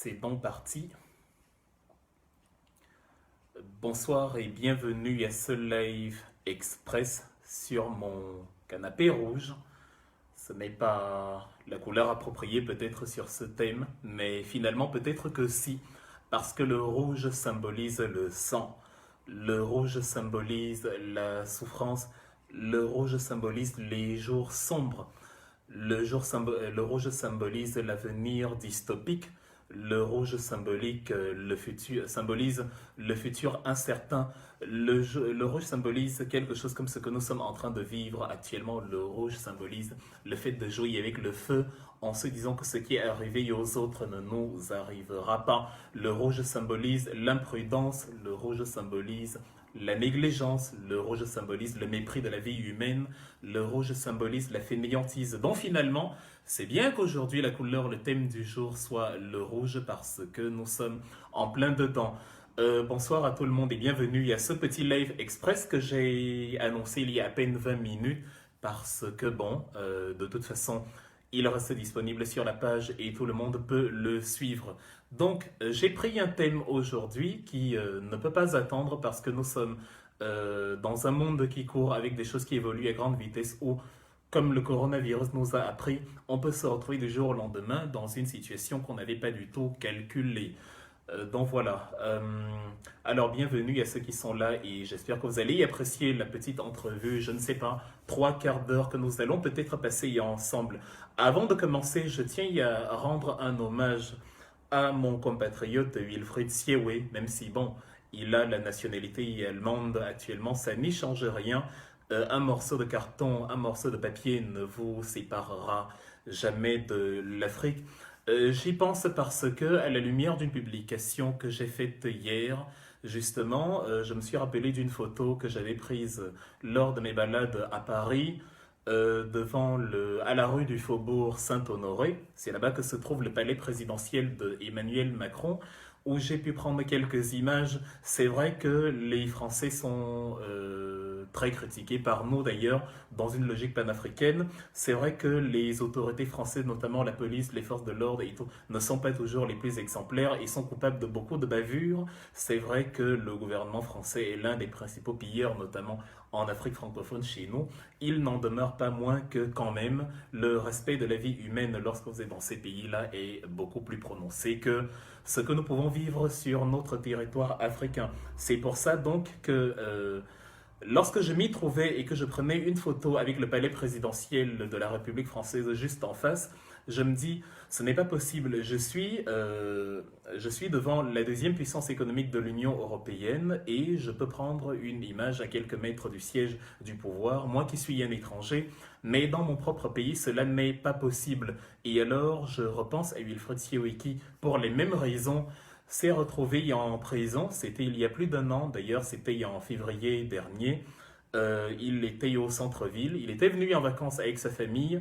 C'est bon parti. Bonsoir et bienvenue à ce live express sur mon canapé rouge. Ce n'est pas la couleur appropriée peut-être sur ce thème, mais finalement peut-être que si, parce que le rouge symbolise le sang, le rouge symbolise la souffrance, le rouge symbolise les jours sombres, le rouge symbolise l'avenir dystopique. Le rouge symbolise le futur incertain. Le rouge symbolise quelque chose comme ce que nous sommes en train de vivre actuellement. Le rouge symbolise le fait de jouer avec le feu en se disant que ce qui est arrivé aux autres ne nous arrivera pas. Le rouge symbolise l'imprudence. Le rouge symbolise la négligence. Le rouge symbolise le mépris de la vie humaine. Le rouge symbolise la fainéantise. Donc finalement, c'est bien qu'aujourd'hui la couleur, le thème du jour soit le rouge parce que nous sommes en plein dedans. Bonsoir à tout le monde et bienvenue à ce petit live express que j'ai annoncé il y a à peine 20 minutes parce que bon, de toute façon, il reste disponible sur la page et tout le monde peut le suivre. Donc, j'ai pris un thème aujourd'hui qui ne peut pas attendre parce que nous sommes dans un monde qui court avec des choses qui évoluent à grande vitesse où, comme le coronavirus nous a appris, on peut se retrouver du jour au lendemain dans une situation qu'on n'avait pas du tout calculée. Donc voilà. Alors bienvenue à ceux qui sont là et j'espère que vous allez apprécier la petite entrevue, je ne sais pas, 3 quarts d'heure que nous allons peut-être passer ensemble. Avant de commencer, je tiens à rendre un hommage à mon compatriote Wilfried Siewe, même si bon, il a la nationalité allemande actuellement, ça n'y change rien. Un morceau de carton, un morceau de papier ne vous séparera jamais de l'Afrique. J'y pense parce que, à la lumière d'une publication que j'ai faite hier, justement, je me suis rappelé d'une photo que j'avais prise lors de mes balades à Paris, à la rue du Faubourg Saint-Honoré. C'est là-bas que se trouve le palais présidentiel de Emmanuel Macron, où j'ai pu prendre quelques images. C'est vrai que les Français sont très critiqués par nous d'ailleurs, dans une logique panafricaine. C'est vrai que les autorités françaises, notamment la police, les forces de l'ordre et tout, ne sont pas toujours les plus exemplaires et sont coupables de beaucoup de bavures. C'est vrai que le gouvernement français est l'un des principaux pilleurs, notamment en Afrique francophone chez nous. Il n'en demeure pas moins que quand même le respect de la vie humaine lorsque vous êtes dans ces pays-là est beaucoup plus prononcé que ce que nous pouvons vivre sur notre territoire africain. C'est pour ça donc que lorsque je m'y trouvais et que je prenais une photo avec le palais présidentiel de la République française juste en face, je me dis, ce n'est pas possible, je suis devant la deuxième puissance économique de l'Union européenne et je peux prendre une image à quelques mètres du siège du pouvoir, moi qui suis un étranger, mais dans mon propre pays, cela n'est pas possible. Et alors, je repense à Wilfried Siewe qui, pour les mêmes raisons, s'est retrouvé en prison. C'était il y a plus d'un an, d'ailleurs, c'était en février dernier. Il était au centre-ville. Il était venu en vacances avec sa famille,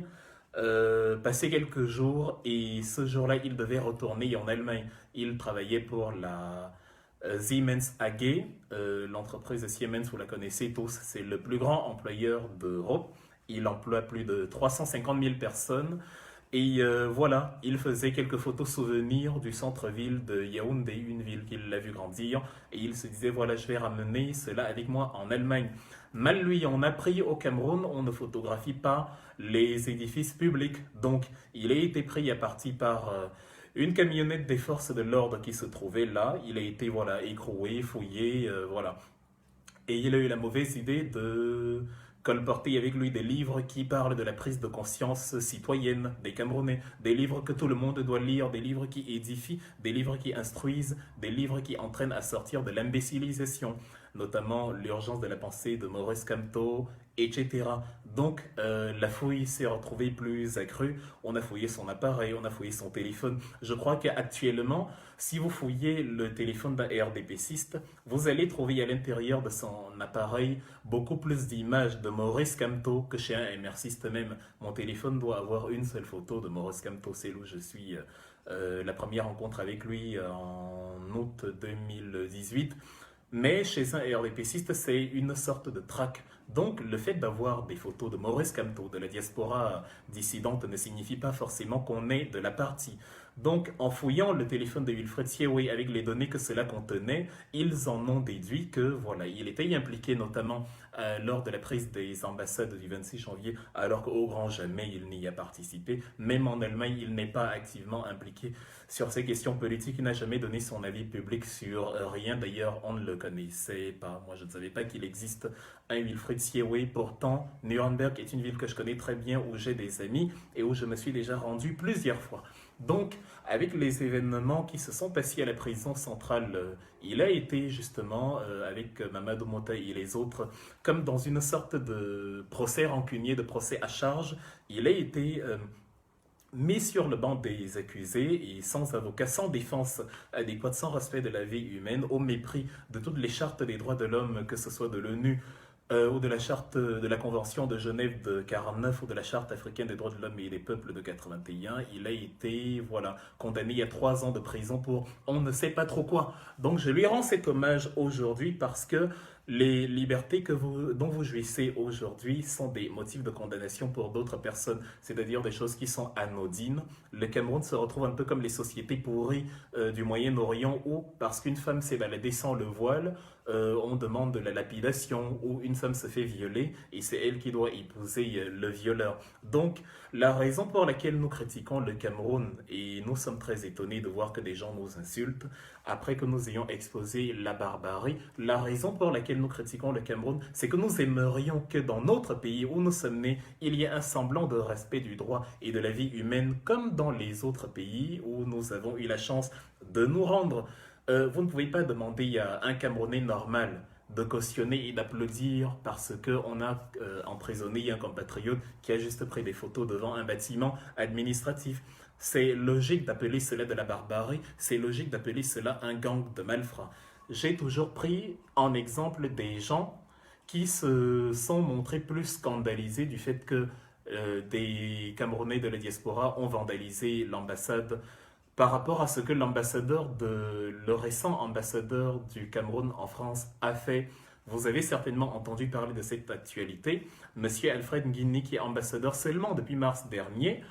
passer quelques jours, et ce jour-là, il devait retourner en Allemagne. Il travaillait pour la Siemens AG, l'entreprise Siemens, vous la connaissez tous, c'est le plus grand employeur d'Europe. Il emploie plus de 350 000 personnes. Et voilà, il faisait quelques photos souvenirs du centre-ville de Yaoundé, une ville qu'il a vu grandir. Et il se disait, voilà, je vais ramener cela avec moi en Allemagne. Mal lui en a pris au Cameroun, on ne photographie pas les édifices publics. Donc, il a été pris à partie par une camionnette des forces de l'ordre qui se trouvait là. Il a été, voilà, écroué, fouillé, voilà. Et il a eu la mauvaise idée de colporter avec lui des livres qui parlent de la prise de conscience citoyenne des Camerounais, des livres que tout le monde doit lire, des livres qui édifient, des livres qui instruisent, des livres qui entraînent à sortir de l'imbécilisation, notamment l'urgence de la pensée de Maurice Kamto, etc. Donc la fouille s'est retrouvée plus accrue, on a fouillé son appareil, on a fouillé son téléphone. Je crois qu'actuellement, si vous fouillez le téléphone d'un RDPciste, vous allez trouver à l'intérieur de son appareil beaucoup plus d'images de Maurice Kamto que chez un MRCiste même. Mon téléphone doit avoir une seule photo de Maurice Kamto, c'est où je suis. La première rencontre avec lui en août 2018. Mais chez un RDPciste, c'est une sorte de traque Donc, le fait d'avoir des photos de Maurice Kamto, de la diaspora dissidente, ne signifie pas forcément qu'on est de la partie. Donc, en fouillant le téléphone de Wilfred Siewey avec les données que cela contenait, ils en ont déduit que, voilà, il était impliqué notamment lors de la prise des ambassades du 26 janvier, alors qu'au grand jamais il n'y a participé. Même en Allemagne, il n'est pas activement impliqué sur ces questions politiques. Il n'a jamais donné son avis public sur rien. D'ailleurs, on ne le connaissait pas. Moi, je ne savais pas qu'il existe un Wilfred Siewey. Pourtant, Nuremberg est une ville que je connais très bien, où j'ai des amis et où je me suis déjà rendu plusieurs fois. Donc, avec les événements qui se sont passés à la prison centrale, il a été justement, avec Mamadou Mota et les autres, comme dans une sorte de procès rancunier, de procès à charge, il a été mis sur le banc des accusés et sans avocat, sans défense adéquate, sans respect de la vie humaine, au mépris de toutes les chartes des droits de l'homme, que ce soit de l'ONU, ou de la charte de la Convention de Genève de 49 ou de la charte africaine des droits de l'homme et des peuples de 81, il a été voilà, condamné à 3 ans de prison pour on ne sait pas trop quoi. Donc je lui rends cet hommage aujourd'hui parce que les libertés dont vous jouissez aujourd'hui sont des motifs de condamnation pour d'autres personnes, c'est-à-dire des choses qui sont anodines. Le Cameroun se retrouve un peu comme les sociétés pourries du Moyen-Orient où, parce qu'une femme s'est baladée sans le voile, on demande de la lapidation, ou une femme se fait violer et c'est elle qui doit épouser le violeur. Donc, la raison pour laquelle nous critiquons le Cameroun, et nous sommes très étonnés de voir que des gens nous insultent, après que nous ayons exposé la barbarie, la raison pour laquelle nous critiquons le Cameroun, c'est que nous aimerions que dans notre pays où nous sommes nés, il y ait un semblant de respect du droit et de la vie humaine, comme dans les autres pays où nous avons eu la chance de nous rendre. Vous ne pouvez pas demander à un Camerounais normal de cautionner et d'applaudir parce qu'on a emprisonné un compatriote qui a juste pris des photos devant un bâtiment administratif. C'est logique d'appeler cela de la barbarie, c'est logique d'appeler cela un gang de malfrats. J'ai toujours pris en exemple des gens qui se sont montrés plus scandalisés du fait que des Camerounais de la diaspora ont vandalisé l'ambassade par rapport à ce que le récent ambassadeur du Cameroun en France a fait. Vous avez certainement entendu parler de cette actualité. Monsieur Alfred Nguini, qui est ambassadeur seulement depuis mars dernier,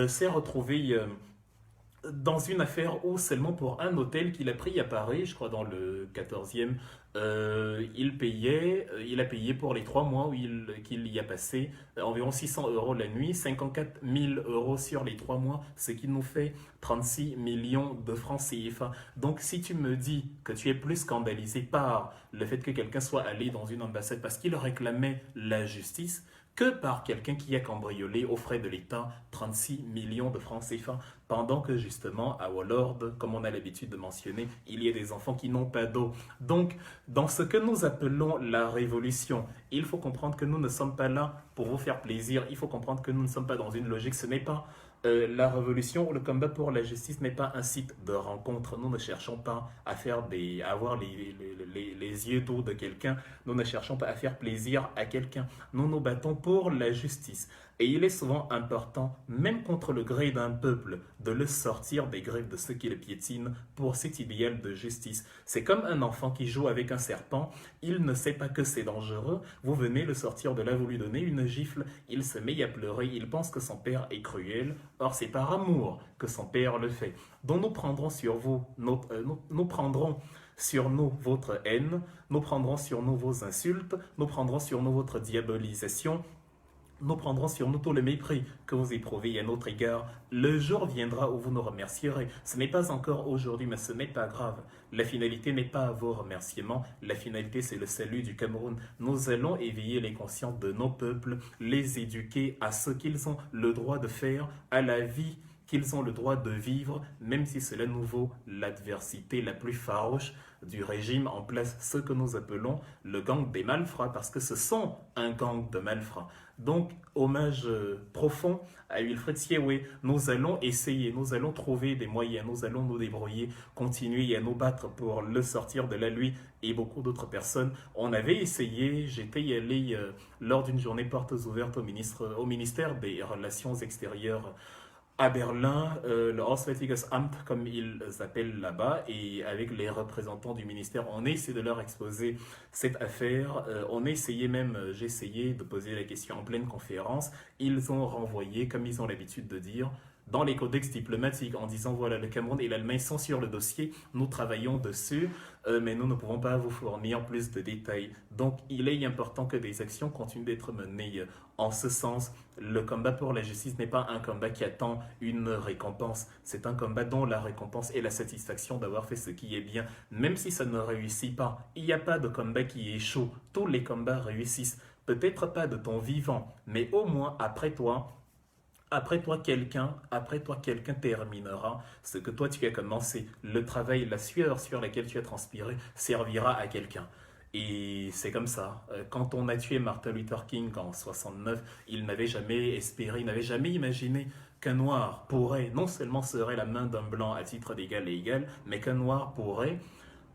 s'est retrouvé dans une affaire où seulement pour un hôtel qu'il a pris à Paris, je crois dans le 14e, il a payé pour les 3 mois qu'il y a passé environ 600 euros la nuit, 54 000 euros sur les 3 mois, ce qui nous fait 36 millions de francs CFA. Donc si tu me dis que tu es plus scandalisé par le fait que quelqu'un soit allé dans une ambassade parce qu'il réclamait la justice, que par quelqu'un qui a cambriolé aux frais de l'État 36 millions de francs CFA, pendant que justement à Wallord, comme on a l'habitude de mentionner, il y a des enfants qui n'ont pas d'eau. Donc, dans ce que nous appelons la révolution, il faut comprendre que nous ne sommes pas là pour vous faire plaisir, il faut comprendre que nous ne sommes pas dans une logique, ce n'est pas la révolution ou le combat pour la justice n'est pas un site de rencontre. Nous ne cherchons pas à avoir les yeux doux de quelqu'un. Nous ne cherchons pas à faire plaisir à quelqu'un. Nous nous battons pour la justice. Et il est souvent important, même contre le gré d'un peuple, de le sortir des griffes de ceux qui le piétinent pour cet idéal de justice. C'est comme un enfant qui joue avec un serpent, il ne sait pas que c'est dangereux, vous venez le sortir de là, vous lui donnez une gifle, il se met à pleurer, il pense que son père est cruel, or c'est par amour que son père le fait. Donc nous prendrons sur vous, nous prendrons sur nous votre haine, nous prendrons sur nous vos insultes, nous prendrons sur nous votre diabolisation, nous prendrons sur nous tout le mépris que vous éprouvez à notre égard. Le jour viendra où vous nous remercierez. Ce n'est pas encore aujourd'hui, mais ce n'est pas grave. La finalité n'est pas vos remerciements. La finalité, c'est le salut du Cameroun. Nous allons éveiller les consciences de nos peuples, les éduquer à ce qu'ils ont le droit de faire, à la vie qu'ils ont le droit de vivre, même si cela nous vaut l'adversité la plus farouche du régime en place, ce que nous appelons le gang des malfrats, parce que ce sont un gang de malfrats. Donc, hommage profond à Wilfred Siewey. Nous allons essayer, nous allons trouver des moyens, nous allons nous débrouiller, continuer à nous battre pour le sortir de là, lui et beaucoup d'autres personnes. On avait essayé, j'étais allé lors d'une journée portes ouvertes au ministère des Relations extérieures à Berlin, le Auswärtiges Amt, comme ils appellent là-bas, et avec les représentants du ministère, on a essayé de leur exposer cette affaire. On a essayé même, j'ai essayé de poser la question en pleine conférence. Ils ont renvoyé, comme ils ont l'habitude de dire, dans les codex diplomatiques en disant voilà, le Cameroun et l'Allemagne sont sur le dossier, nous travaillons dessus, mais nous ne pouvons pas vous fournir plus de détails. Donc il est important que des actions continuent d'être menées en ce sens. Le combat pour la justice n'est pas un combat qui attend une récompense, c'est un combat dont la récompense est la satisfaction d'avoir fait ce qui est bien, même si ça ne réussit pas. Il n'y a pas de combat qui échoue, tous les combats réussissent. Peut-être pas de ton vivant, mais au moins après toi, quelqu'un terminera ce que toi tu as commencé. Le travail, la sueur sur laquelle tu as transpiré servira à quelqu'un. Et c'est comme ça. Quand on a tué Martin Luther King en 69, il n'avait jamais espéré, il n'avait jamais imaginé qu'un noir pourrait, non seulement serait la main d'un blanc à titre d'égal et égal, mais qu'un noir pourrait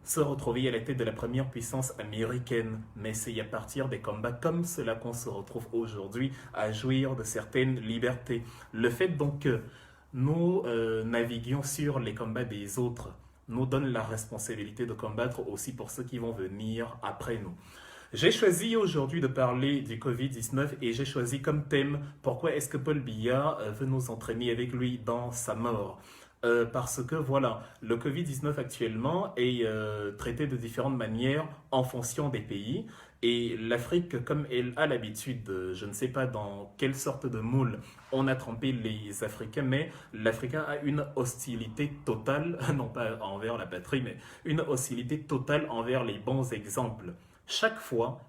se retrouver à la tête de la première puissance américaine. Mais c'est à partir des combats comme cela qu'on se retrouve aujourd'hui à jouir de certaines libertés. Le fait donc que nous naviguions sur les combats des autres nous donne la responsabilité de combattre aussi pour ceux qui vont venir après nous. J'ai choisi aujourd'hui de parler du Covid-19 et j'ai choisi comme thème pourquoi est-ce que Paul Biya veut nous entraîner avec lui dans sa mort. Parce que voilà, le Covid-19 actuellement est traité de différentes manières en fonction des pays. Et l'Afrique, comme elle a l'habitude, je ne sais pas dans quelle sorte de moule on a trempé les Africains, mais l'Africain a une hostilité totale, non pas envers la patrie, mais une hostilité totale envers les bons exemples. Chaque fois,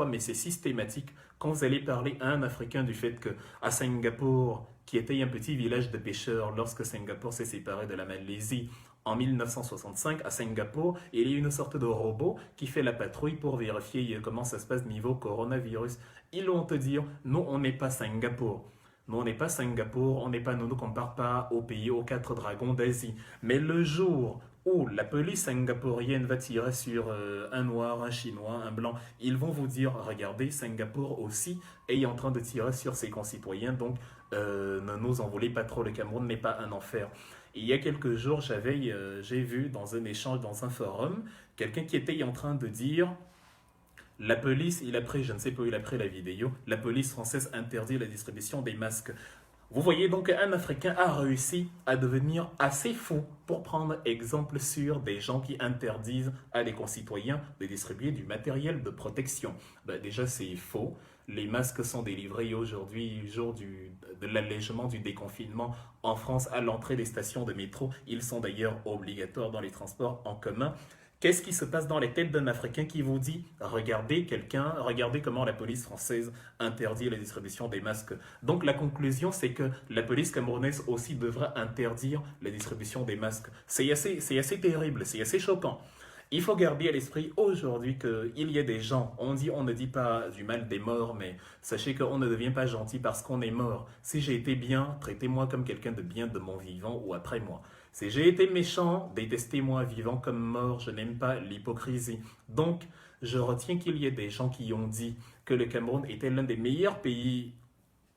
mais c'est systématique, quand vous allez parler à un Africain du fait que à Singapour, qui était un petit village de pêcheurs lorsque Singapour s'est séparé de la Malaisie en 1965, à Singapour, il y a une sorte de robot qui fait la patrouille pour vérifier comment ça se passe niveau coronavirus. Ils vont te dire, nous, on n'est pas Singapour. Nous, on n'est pas Singapour, on n'est pas, nous ne compare pas aux pays, aux quatre dragons d'Asie. Mais le jour où la police singapourienne va tirer sur un noir, un chinois, un blanc, ils vont vous dire, regardez, Singapour aussi est en train de tirer sur ses concitoyens, donc ne nous en voulez pas trop, le Cameroun n'est pas un enfer. Et il y a quelques jours, j'ai vu dans un échange, dans un forum, quelqu'un qui était en train de dire la police, il a pris, je ne sais pas où il a pris la vidéo, la police française interdit la distribution des masques. Vous voyez donc qu'un Africain a réussi à devenir assez fou pour prendre exemple sur des gens qui interdisent à des concitoyens de distribuer du matériel de protection. Ben déjà, c'est faux. Les masques sont délivrés aujourd'hui, jour de l'allègement du déconfinement en France à l'entrée des stations de métro. Ils sont d'ailleurs obligatoires dans les transports en commun. Qu'est-ce qui se passe dans les têtes d'un Africain qui vous dit regardez quelqu'un, regardez comment la police française interdit la distribution des masques. Donc la conclusion, c'est que la police camerounaise aussi devra interdire la distribution des masques. C'est assez terrible, c'est assez choquant. Il faut garder à l'esprit aujourd'hui qu'il y a des gens, on ne dit pas du mal des morts, mais sachez qu'on ne devient pas gentil parce qu'on est mort. Si j'ai été bien, traitez-moi comme quelqu'un de bien de mon vivant ou après moi. Si j'ai été méchant, détestez-moi vivant comme mort, je n'aime pas l'hypocrisie. Donc, je retiens qu'il y ait des gens qui ont dit que le Cameroun était l'un des meilleurs pays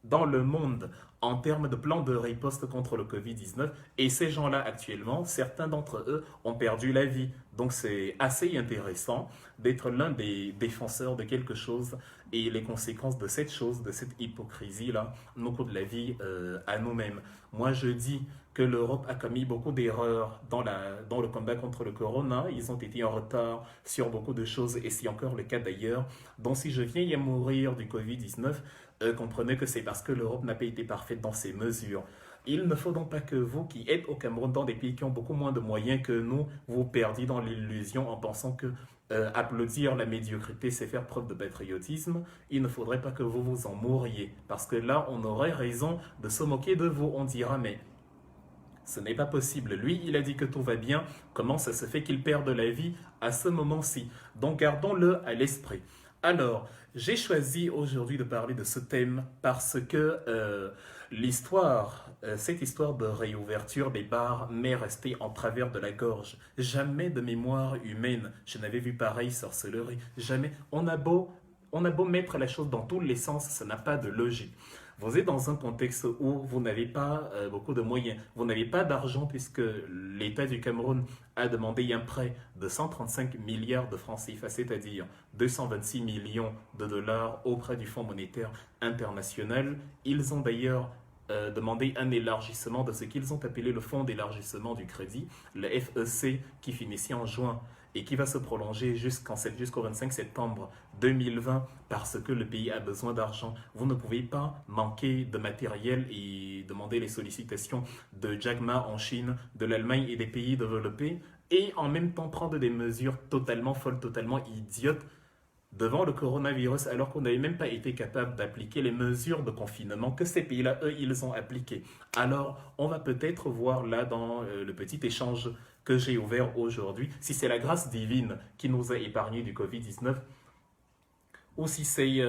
dans le monde en termes de plan de riposte contre le Covid-19. Et ces gens-là, actuellement, certains d'entre eux ont perdu la vie. Donc c'est assez intéressant d'être l'un des défenseurs de quelque chose et les conséquences de cette chose, de cette hypocrisie-là, nous coûtent la vie à nous-mêmes. Moi, je dis que l'Europe a commis beaucoup d'erreurs dans le combat contre le corona. Ils ont été en retard sur beaucoup de choses et c'est encore le cas d'ailleurs. Donc si je viens y à mourir du Covid-19, comprenez que c'est parce que l'Europe n'a pas été parfaite dans ses mesures. Il ne faut donc pas que vous, qui êtes au Cameroun, dans des pays qui ont beaucoup moins de moyens que nous, vous perdiez dans l'illusion en pensant que applaudir la médiocrité, c'est faire preuve de patriotisme. Il ne faudrait pas que vous vous en mouriez, parce que là, on aurait raison de se moquer de vous. On dira, mais ce n'est pas possible. Lui, il a dit que tout va bien. Comment ça se fait qu'il perde la vie à ce moment-ci? Donc, gardons-le à l'esprit. Alors, j'ai choisi aujourd'hui de parler de ce thème parce que cette histoire de réouverture des bars m'est restée en travers de la gorge. Jamais de mémoire humaine, je n'avais vu pareille sorcellerie. Jamais. On a beau mettre la chose dans tous les sens, ça n'a pas de logique. Vous êtes dans un contexte où vous n'avez pas beaucoup de moyens, vous n'avez pas d'argent puisque l'État du Cameroun a demandé un prêt de 135 milliards de francs CFA, c'est-à-dire 226 millions de dollars auprès du Fonds monétaire international. Ils ont d'ailleurs demandé un élargissement de ce qu'ils ont appelé le Fonds d'élargissement du crédit, le FEC, qui finissait en juin et qui va se prolonger jusqu'au 25 septembre 2020 parce que le pays a besoin d'argent. Vous ne pouvez pas manquer de matériel et demander les sollicitations de Jack Ma en Chine, de l'Allemagne et des pays développés et en même temps prendre des mesures totalement folles, totalement idiotes devant le coronavirus alors qu'on n'avait même pas été capable d'appliquer les mesures de confinement que ces pays-là, eux, ils ont appliquées. Alors, on va peut-être voir là dans le petit échange que j'ai ouvert aujourd'hui, si c'est la grâce divine qui nous a épargnés du Covid-19 ou si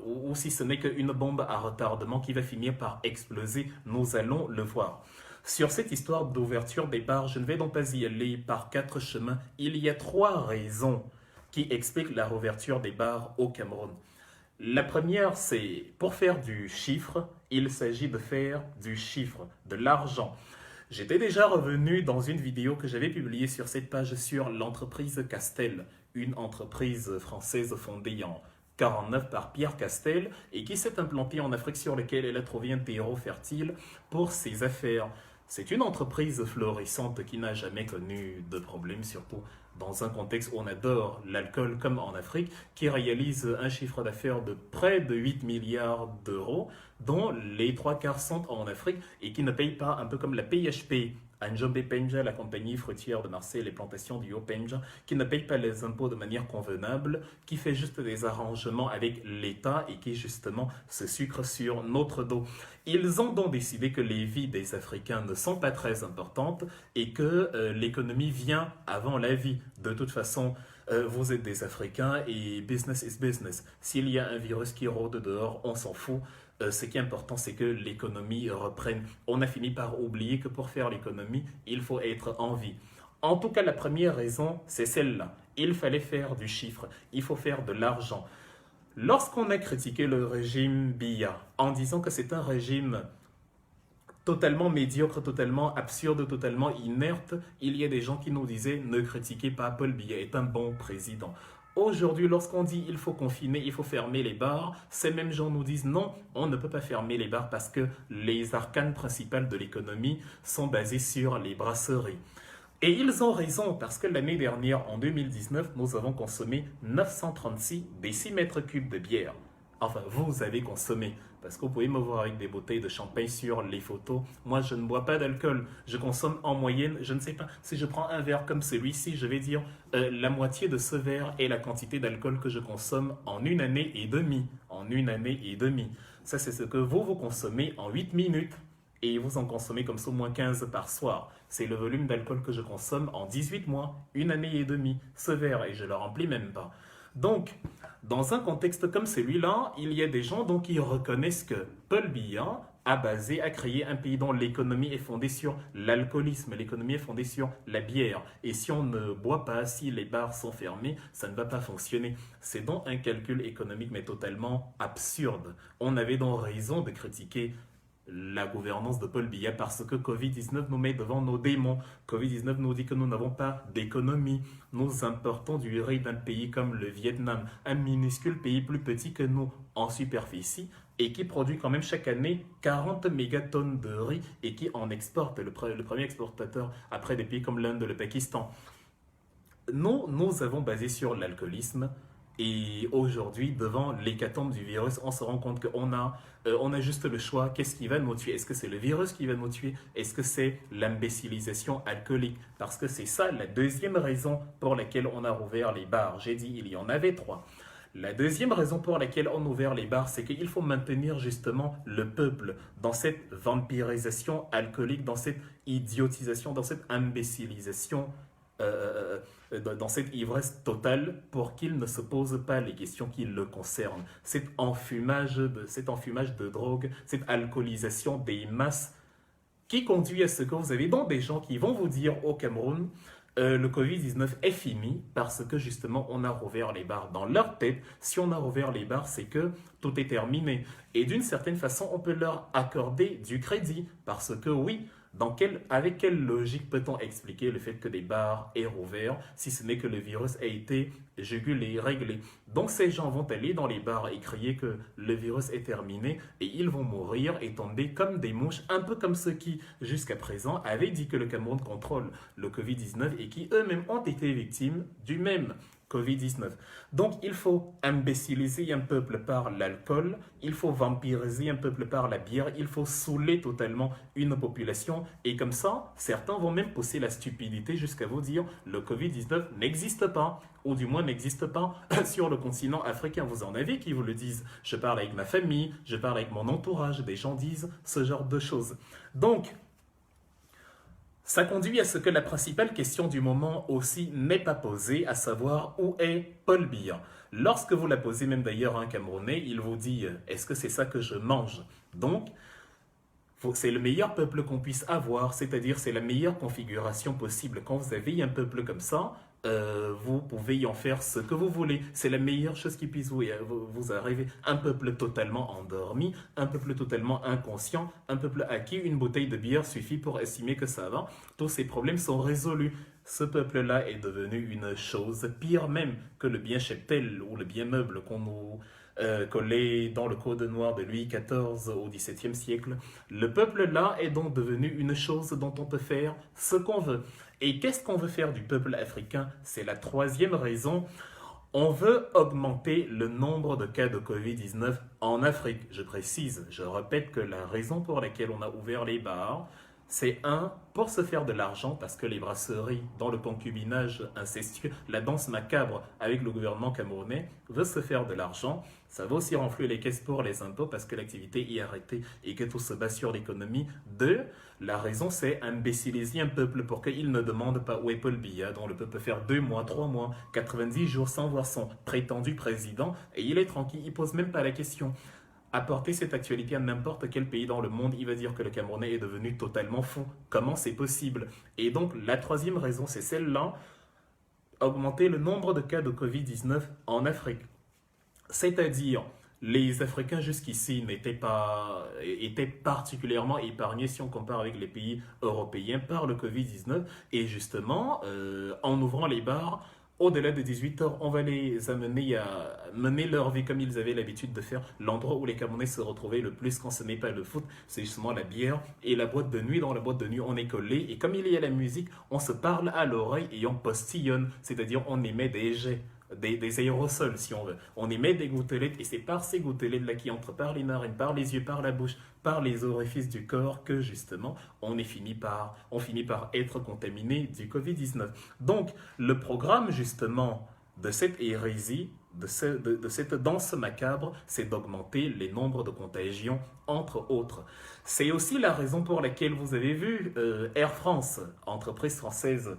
ou si ce n'est qu'une bombe à retardement qui va finir par exploser, nous allons le voir. Sur cette histoire d'ouverture des bars, je ne vais donc pas y aller par quatre chemins. Il y a trois raisons qui expliquent la réouverture des bars au Cameroun. La première, c'est pour faire du chiffre, il s'agit de faire du chiffre, de l'argent. J'étais déjà revenu dans une vidéo que j'avais publiée sur cette page sur l'entreprise Castel, une entreprise française fondée en 49 par Pierre Castel et qui s'est implantée en Afrique sur laquelle elle a trouvé un terreau fertile pour ses affaires. C'est une entreprise florissante qui n'a jamais connu de problème, surtout dans un contexte où on adore l'alcool comme en Afrique, qui réalise un chiffre d'affaires de près de 8 milliards d'euros, dont les trois quarts sont en Afrique et qui ne paye pas, un peu comme la PHP, Anjombe Penja, la compagnie fruitière de Marseille, les plantations du Haut-Penja, qui ne paye pas les impôts de manière convenable, qui fait juste des arrangements avec l'État et qui justement se sucre sur notre dos. Ils ont donc décidé que les vies des Africains ne sont pas très importantes et que l'économie vient avant la vie. De toute façon, vous êtes des Africains et business is business. S'il y a un virus qui rôde dehors, on s'en fout. Ce qui est important, c'est que l'économie reprenne. On a fini par oublier que pour faire l'économie, il faut être en vie. En tout cas, la première raison, c'est celle-là. Il fallait faire du chiffre, il faut faire de l'argent. Lorsqu'on a critiqué le régime Biya en disant que c'est un régime totalement médiocre, totalement absurde, totalement inerte, il y a des gens qui nous disaient ne critiquez pas, Paul Biya est un bon président. Aujourd'hui, lorsqu'on dit il faut confiner, il faut fermer les bars, ces mêmes gens nous disent non, on ne peut pas fermer les bars parce que les arcanes principales de l'économie sont basées sur les brasseries. Et ils ont raison parce que l'année dernière, en 2019, nous avons consommé 936 décimètres cubes de bière. Enfin, vous avez consommé. Parce que vous pouvez me voir avec des bouteilles de champagne sur les photos. Moi, je ne bois pas d'alcool. Je consomme en moyenne, je ne sais pas, si je prends un verre comme celui-ci, je vais dire la moitié de ce verre est la quantité d'alcool que je consomme en une année et demie. En une année et demie. Ça, c'est ce que vous consommez en 8 minutes. Et vous en consommez comme ça au moins 15 par soir. C'est le volume d'alcool que je consomme en 18 mois, une année et demie, ce verre, et je ne le remplis même pas. Donc, dans un contexte comme celui-là, il y a des gens donc qui reconnaissent que Paul Biya a créé un pays dont l'économie est fondée sur l'alcoolisme, l'économie est fondée sur la bière. Et si on ne boit pas, si les bars sont fermés, ça ne va pas fonctionner. C'est donc un calcul économique mais totalement absurde. On avait donc raison de critiquer la gouvernance de Paul Biya parce que Covid-19 nous met devant nos démons. Covid-19 nous dit que nous n'avons pas d'économie. Nous importons du riz d'un pays comme le Vietnam, un minuscule pays plus petit que nous en superficie et qui produit quand même chaque année 40 mégatonnes de riz et qui en exporte, le premier exportateur après des pays comme l'Inde, le Pakistan. Nous avons basé sur l'alcoolisme. Et aujourd'hui, devant l'hécatombe du virus, on se rend compte qu'on a juste le choix. Qu'est-ce qui va nous tuer? Est-ce que c'est le virus qui va nous tuer? Est-ce que c'est l'imbécilisation alcoolique? Parce que c'est ça la deuxième raison pour laquelle on a rouvert les bars. J'ai dit il y en avait trois. La deuxième raison pour laquelle on a ouvert les bars, c'est qu'il faut maintenir justement le peuple dans cette vampirisation alcoolique, dans cette idiotisation, dans cette imbécilisation dans cette ivresse totale pour qu'il ne se pose pas les questions qui le concernent. Cet enfumage de drogue, cette alcoolisation des masses qui conduit à ce que vous avez donc des gens qui vont vous dire au Cameroun le Covid-19 est fini parce que justement on a rouvert les bars. Dans leur tête, si on a rouvert les bars, c'est que tout est terminé. Et d'une certaine façon, on peut leur accorder du crédit parce que oui, avec quelle logique peut-on expliquer le fait que des bars aient rouvert si ce n'est que le virus a été jugulé, réglé? Donc ces gens vont aller dans les bars et crier que le virus est terminé et ils vont mourir et tomber comme des mouches, un peu comme ceux qui, jusqu'à présent, avaient dit que le Cameroun contrôle le Covid-19 et qui eux-mêmes ont été victimes du même Covid-19. Donc il faut imbéciliser un peuple par l'alcool, il faut vampiriser un peuple par la bière, il faut saouler totalement une population et comme ça, certains vont même pousser la stupidité jusqu'à vous dire le Covid-19 n'existe pas ou du moins n'existe pas sur le continent africain. Vous en avez qui vous le disent. Je parle avec ma famille, je parle avec mon entourage, des gens disent ce genre de choses. Donc, ça conduit à ce que la principale question du moment aussi n'est pas posée, à savoir où est Paul Biya. Lorsque vous la posez, même d'ailleurs à un Camerounais, il vous dit est-ce que c'est ça que je mange? Donc, c'est le meilleur peuple qu'on puisse avoir, c'est-à-dire c'est la meilleure configuration possible. Quand vous avez un peuple comme ça, vous pouvez y en faire ce que vous voulez. C'est la meilleure chose qui puisse vous arriver. Un peuple totalement endormi, un peuple totalement inconscient, un peuple à qui une bouteille de bière suffit pour estimer que ça va. Tous ces problèmes sont résolus. Ce peuple-là est devenu une chose pire même que le bien cheptel ou le bien meuble qu'on nous collé dans le code noir de Louis XIV au XVIIe siècle. Le peuple-là est donc devenu une chose dont on peut faire ce qu'on veut. Et qu'est-ce qu'on veut faire du peuple africain? C'est la troisième raison. On veut augmenter le nombre de cas de Covid-19 en Afrique. Je précise, je répète que la raison pour laquelle on a ouvert les bars, c'est pour se faire de l'argent, parce que les brasseries, dans le concubinage incestueux, la danse macabre avec le gouvernement camerounais, veut se faire de l'argent. Ça va aussi renflouer les caisses pour les impôts, parce que l'activité y est arrêtée et que tout se base sur l'économie. La raison, c'est imbéciliser un peuple pour qu'il ne demande pas où est Paul Biya, dont le peuple peut faire 2 mois, 3 mois, 90 jours sans voir son prétendu président, et il est tranquille, il ne pose même pas la question. Apporter cette actualité à n'importe quel pays dans le monde, il va dire que le Camerounais est devenu totalement fou. Comment c'est possible? Et donc, la troisième raison, c'est celle-là, augmenter le nombre de cas de Covid-19 en Afrique. C'est-à-dire, les Africains jusqu'ici étaient particulièrement épargnés si on compare avec les pays européens par le Covid-19. Et justement, en ouvrant les bars, au-delà de 18 heures, on va les amener à mener leur vie comme ils avaient l'habitude de faire. L'endroit où les Camerounais se retrouvaient le plus quand ce n'est pas le foot, c'est justement la bière et la boîte de nuit. Dans la boîte de nuit, on est collé et comme il y a la musique, on se parle à l'oreille et on postillonne, c'est-à-dire on émet des jets. Des aérosols si on veut. On émet des gouttelettes et c'est par ces gouttelettes-là qui entrent par les narines, par les yeux, par la bouche, par les orifices du corps que justement on finit par être contaminé du Covid-19. Donc le programme justement de cette hérésie, de cette danse macabre, c'est d'augmenter les nombres de contagions entre autres. C'est aussi la raison pour laquelle vous avez vu Air France, entreprise française,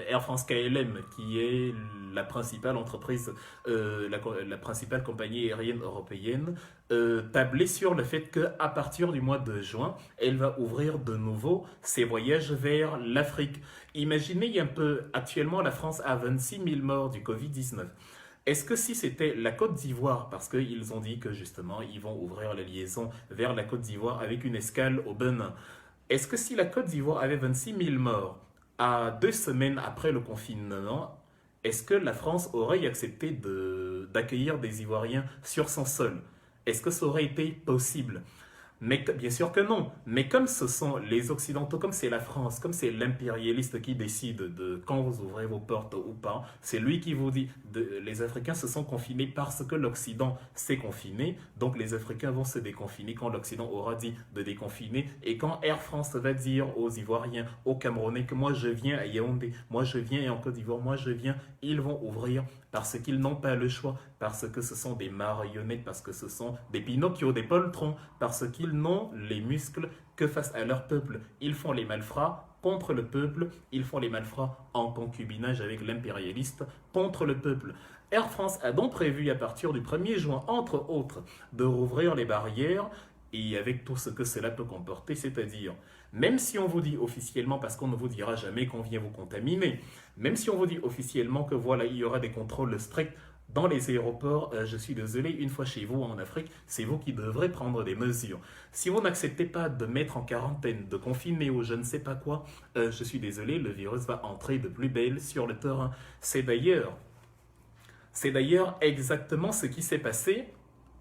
Air France KLM, qui est la principale entreprise, la principale compagnie aérienne européenne, tabler sur le fait qu'à partir du mois de juin, elle va ouvrir de nouveau ses voyages vers l'Afrique. Imaginez un peu, actuellement la France a 26 000 morts du Covid-19. Est-ce que si c'était la Côte d'Ivoire, parce qu'ils ont dit que justement ils vont ouvrir la liaison vers la Côte d'Ivoire avec une escale au Bénin, est-ce que si la Côte d'Ivoire avait 26 000 morts, à 2 semaines après le confinement, est-ce que la France aurait accepté d'accueillir des Ivoiriens sur son sol? Est-ce que ça aurait été possible? Mais bien sûr que non. Mais comme ce sont les Occidentaux, comme c'est la France, comme c'est l'impérialiste qui décide de quand vous ouvrez vos portes ou pas, c'est lui qui vous dit les Africains se sont confinés parce que l'Occident s'est confiné. Donc les Africains vont se déconfiner quand l'Occident aura dit de déconfiner. Et quand Air France va dire aux Ivoiriens, aux Camerounais que moi je viens à Yaoundé, moi je viens en Côte d'Ivoire, moi je viens, ils vont ouvrir parce qu'ils n'ont pas le choix, parce que ce sont des marionnettes, parce que ce sont des Pinocchio, des poltrons, parce qu'ils n'ont les muscles que face à leur peuple. Ils font les malfrats contre le peuple, ils font les malfrats en concubinage avec l'impérialiste contre le peuple. Air France a donc prévu à partir du 1er juin, entre autres, de rouvrir les barrières et avec tout ce que cela peut comporter, c'est-à-dire, même si on vous dit officiellement, parce qu'on ne vous dira jamais qu'on vient vous contaminer, même si on vous dit officiellement que voilà, il y aura des contrôles stricts dans les aéroports, je suis désolé, une fois chez vous en Afrique, c'est vous qui devrez prendre des mesures. Si vous n'acceptez pas de mettre en quarantaine, de confiner ou je ne sais pas quoi, je suis désolé, le virus va entrer de plus belle sur le terrain. C'est d'ailleurs exactement ce qui s'est passé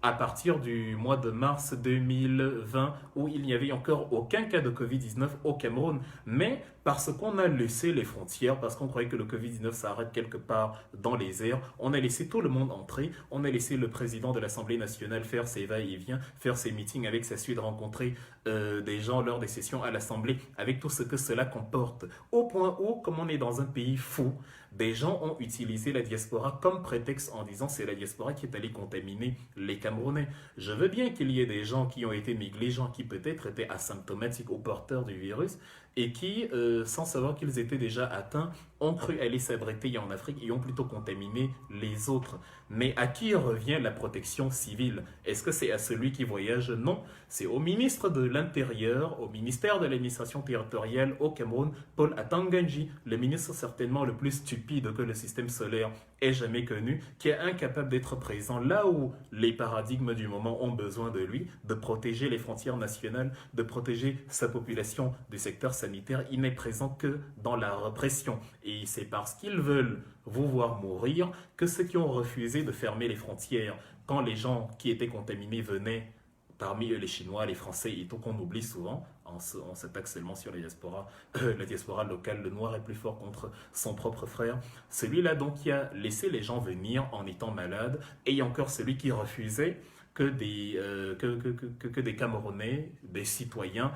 à partir du mois de mars 2020 où il n'y avait encore aucun cas de Covid-19 au Cameroun. Mais parce qu'on a laissé les frontières, parce qu'on croyait que le Covid-19 s'arrête quelque part dans les airs, on a laissé tout le monde entrer, on a laissé le président de l'Assemblée nationale faire ses va-et-vient, faire ses meetings avec sa suite, rencontrer des gens lors des sessions à l'Assemblée, avec tout ce que cela comporte. Au point où, comme on est dans un pays fou, des gens ont utilisé la diaspora comme prétexte en disant c'est la diaspora qui est allée contaminer les Camerounais. Je veux bien qu'il y ait des gens qui ont été négligents, qui peut-être étaient asymptomatiques ou porteurs du virus et qui, sans savoir qu'ils étaient déjà atteints, ont cru aller s'abriter en Afrique et ont plutôt contaminé les autres. Mais à qui revient la protection civile? Est-ce que c'est à celui qui voyage? Non, c'est au ministre de l'Intérieur, au ministère de l'administration territoriale au Cameroun, Paul Atanganji, le ministre certainement le plus stupide que le système solaire ait jamais connu, qui est incapable d'être présent là où les paradigmes du moment ont besoin de lui, de protéger les frontières nationales, de protéger sa population du secteur sanitaire. Il n'est présent que dans la répression. Et c'est parce qu'ils veulent vous voir mourir que ceux qui ont refusé de fermer les frontières quand les gens qui étaient contaminés venaient, parmi eux les Chinois, les Français et tout qu'on oublie souvent, on s'attaque seulement sur la diaspora locale, le noir est plus fort contre son propre frère. Celui-là donc qui a laissé les gens venir en étant malades, et encore celui qui refusait que des Camerounais, des citoyens,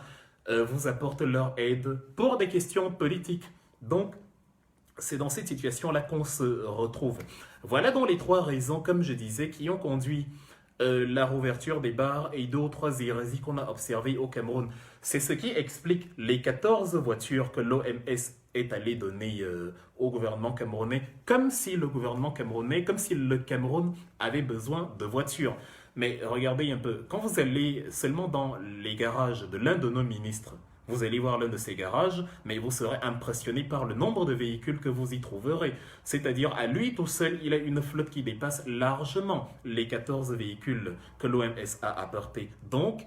vous apportent leur aide pour des questions politiques. Donc, c'est dans cette situation-là qu'on se retrouve. Voilà donc les trois raisons, comme je disais, qui ont conduit la rouverture des bars et deux ou trois hérésies qu'on a observées au Cameroun. C'est ce qui explique les 14 voitures que l'OMS est allé donner au gouvernement camerounais, comme si le Cameroun avait besoin de voitures. Mais regardez un peu, quand vous allez seulement dans les garages de l'un de nos ministres, vous allez voir l'un de ces garages, mais vous serez impressionné par le nombre de véhicules que vous y trouverez. C'est-à-dire, à lui tout seul, il a une flotte qui dépasse largement les 14 véhicules que l'OMS a apportés. Donc,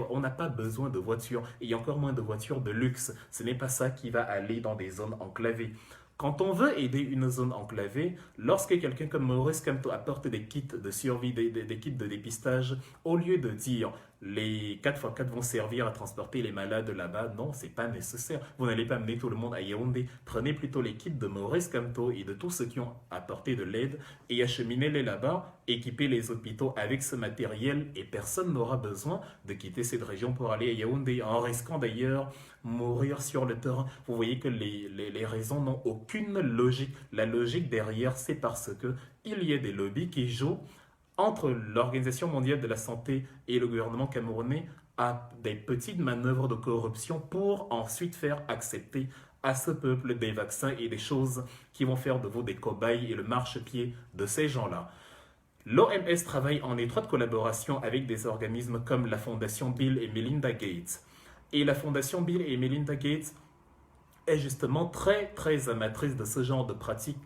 on n'a pas besoin de voitures, et encore moins de voitures de luxe. Ce n'est pas ça qui va aller dans des zones enclavées. Quand on veut aider une zone enclavée, lorsque quelqu'un comme Maurice Kamto apporte des kits de survie, des kits de dépistage, au lieu de dire les 4x4 vont servir à transporter les malades là-bas, non, c'est pas nécessaire. Vous n'allez pas amener tout le monde à Yaoundé. Prenez plutôt les kits de Maurice Kamto et de tous ceux qui ont apporté de l'aide et acheminez-les là-bas, équipez les hôpitaux avec ce matériel et personne n'aura besoin de quitter cette région pour aller à Yaoundé, en risquant d'ailleurs mourir sur le terrain. Vous voyez que les raisons n'ont aucune logique. La logique derrière, c'est parce que il y a des lobbies qui jouent entre l'Organisation mondiale de la santé et le gouvernement camerounais à des petites manœuvres de corruption pour ensuite faire accepter à ce peuple des vaccins et des choses qui vont faire de vous des cobayes et le marchepied de ces gens-là. L'OMS travaille en étroite collaboration avec des organismes comme la Fondation Bill et Melinda Gates. Et la Fondation Bill et Melinda Gates est justement très très amatrice de ce genre de pratiques,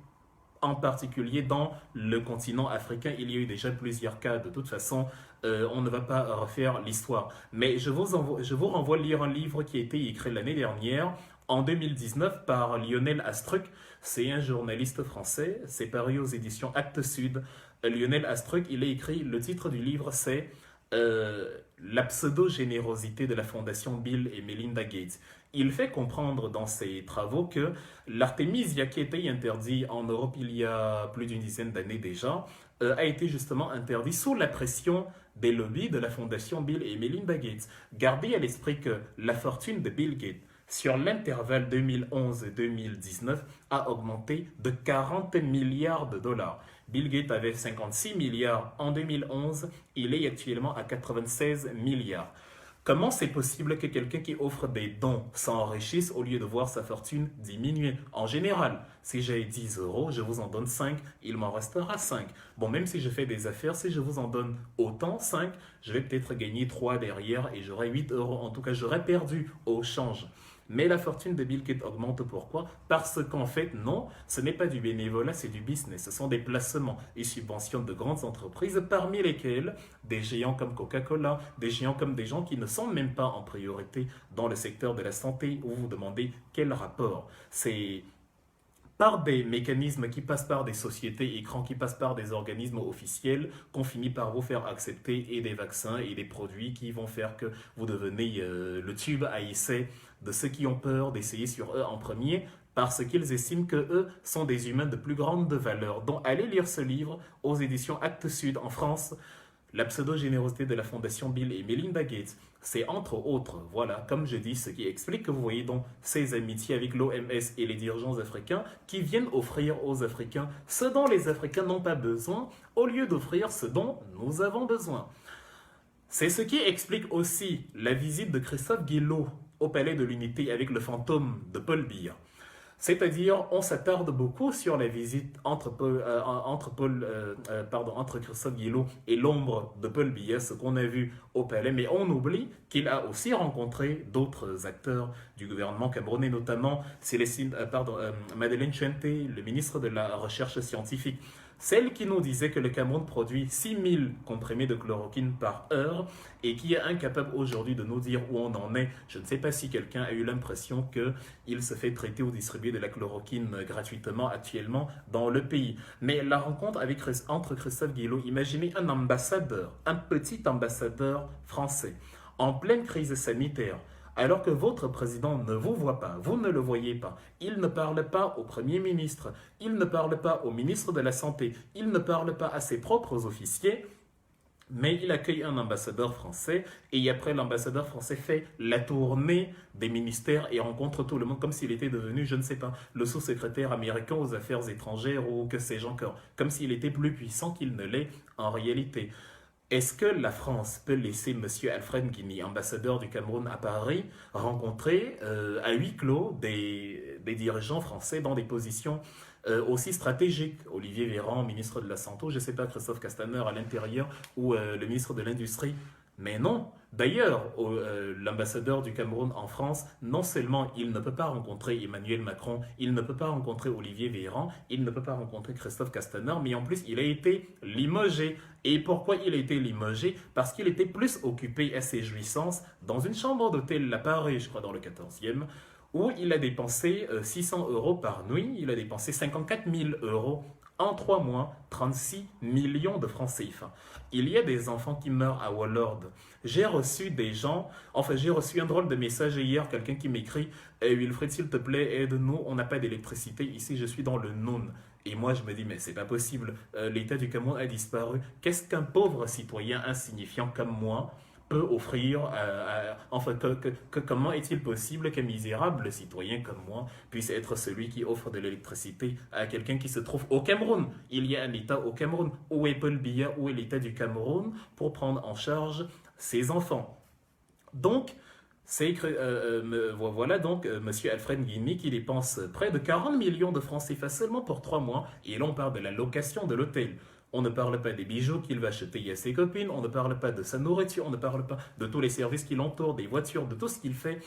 en particulier dans le continent africain. Il y a eu déjà plusieurs cas. De toute façon, on ne va pas refaire l'histoire. Mais je vous renvoie lire un livre qui a été écrit l'année dernière, en 2019, par Lionel Astruc. C'est un journaliste français. C'est paru aux éditions Actes Sud. Lionel Astruc, il a écrit, le titre du livre, c'est la pseudo-générosité de la Fondation Bill et Melinda Gates. Il fait comprendre dans ses travaux que l'artémisia, qui était interdit en Europe il y a plus d'une dizaine d'années déjà, a été justement interdit sous la pression des lobbies de la Fondation Bill et Melinda Gates. Gardez à l'esprit que la fortune de Bill Gates sur l'intervalle 2011-2019 a augmenté de 40 milliards de dollars. Bill Gates avait 56 milliards en 2011, il est actuellement à 96 milliards. Comment c'est possible que quelqu'un qui offre des dons s'enrichisse au lieu de voir sa fortune diminuer? En général, si j'ai 10 euros, je vous en donne 5, il m'en restera 5. Bon, même si je fais des affaires, si je vous en donne autant, 5, je vais peut-être gagner 3 derrière et j'aurai 8 euros. En tout cas, j'aurai perdu au change. Mais la fortune de Bill Gates augmente. Pourquoi? Parce qu'en fait, non, ce n'est pas du bénévolat, c'est du business. Ce sont des placements. Il subventionne de grandes entreprises, parmi lesquelles des géants comme Coca-Cola, des géants comme des gens qui ne sont même pas en priorité dans le secteur de la santé, où vous vous demandez quel rapport. C'est par des mécanismes qui passent par des sociétés écrans, qui passent par des organismes officiels, qu'on finit par vous faire accepter et des vaccins et des produits qui vont faire que vous devenez le tube à essai de ceux qui ont peur d'essayer sur eux en premier, parce qu'ils estiment que eux sont des humains de plus grande valeur. Donc allez lire ce livre aux éditions Actes Sud en France, la pseudo-générosité de la Fondation Bill et Melinda Gates. C'est entre autres, voilà, comme je dis, ce qui explique que vous voyez donc ces amitiés avec l'OMS et les dirigeants africains qui viennent offrir aux Africains ce dont les Africains n'ont pas besoin, au lieu d'offrir ce dont nous avons besoin. C'est ce qui explique aussi la visite de Christophe Guillo au Palais de l'Unité avec le fantôme de Paul Biya. C'est-à-dire, on s'attarde beaucoup sur la visite entre Christophe Guillo et l'ombre de Paul Biya, ce qu'on a vu au palais, mais on oublie qu'il a aussi rencontré d'autres acteurs du gouvernement camerounais, notamment Madeleine Chente, le ministre de la Recherche scientifique. Celle qui nous disait que le Cameroun produit 6000 comprimés de chloroquine par heure et qui est incapable aujourd'hui de nous dire où on en est. Je ne sais pas si quelqu'un a eu l'impression qu'il se fait traiter ou distribuer de la chloroquine gratuitement actuellement dans le pays. Mais la rencontre entre Christophe Guillo, imaginez un ambassadeur, un petit ambassadeur français, en pleine crise sanitaire, alors que votre président ne vous voit pas, vous ne le voyez pas. Il ne parle pas au Premier ministre, il ne parle pas au ministre de la Santé, il ne parle pas à ses propres officiers, mais il accueille un ambassadeur français et après l'ambassadeur français fait la tournée des ministères et rencontre tout le monde comme s'il était devenu, je ne sais pas, le sous-secrétaire américain aux affaires étrangères ou que sais-je encore, comme s'il était plus puissant qu'il ne l'est en réalité. Est-ce que la France peut laisser M. Alfred Guigny, ambassadeur du Cameroun à Paris, rencontrer à huis clos des dirigeants français dans des positions aussi stratégiques? Olivier Véran, ministre de la Santé, je ne sais pas, Christophe Castaner à l'intérieur ou le ministre de l'Industrie. Mais non. D'ailleurs, l'ambassadeur du Cameroun en France, non seulement il ne peut pas rencontrer Emmanuel Macron, il ne peut pas rencontrer Olivier Véran, il ne peut pas rencontrer Christophe Castaner, mais en plus il a été limogé. Et pourquoi il a été limogé? Parce qu'il était plus occupé à ses jouissances dans une chambre d'hôtel à Paris, je crois dans le 14e, où il a dépensé 600 euros par nuit, il a dépensé 54 000 euros en 3 mois, 36 millions de francs CFA. Il y a des enfants qui meurent à Wallord. J'ai reçu j'ai reçu un drôle de message hier, quelqu'un qui m'écrit Wilfried, s'il te plaît, aide-nous, on n'a pas d'électricité, ici je suis dans le Noun. Et moi je me dis, mais c'est pas possible, l'État du Cameroun a disparu. Qu'est-ce qu'un pauvre citoyen insignifiant comme moi peut offrir, comment est-il possible qu'un misérable citoyen comme moi puisse être celui qui offre de l'électricité à quelqu'un qui se trouve au Cameroun? Il y a un État au Cameroun. Où est Paul Biya? Où est l'État du Cameroun pour prendre en charge ses enfants? Donc, voilà donc M. Alfred Guigny qui dépense près de 40 millions de francs CFA seulement pour 3 mois. Et là, on parle de la location de l'hôtel. On ne parle pas des bijoux qu'il va acheter à ses copines, on ne parle pas de sa nourriture, on ne parle pas de tous les services qui l'entourent, des voitures, de tout ce qu'il fait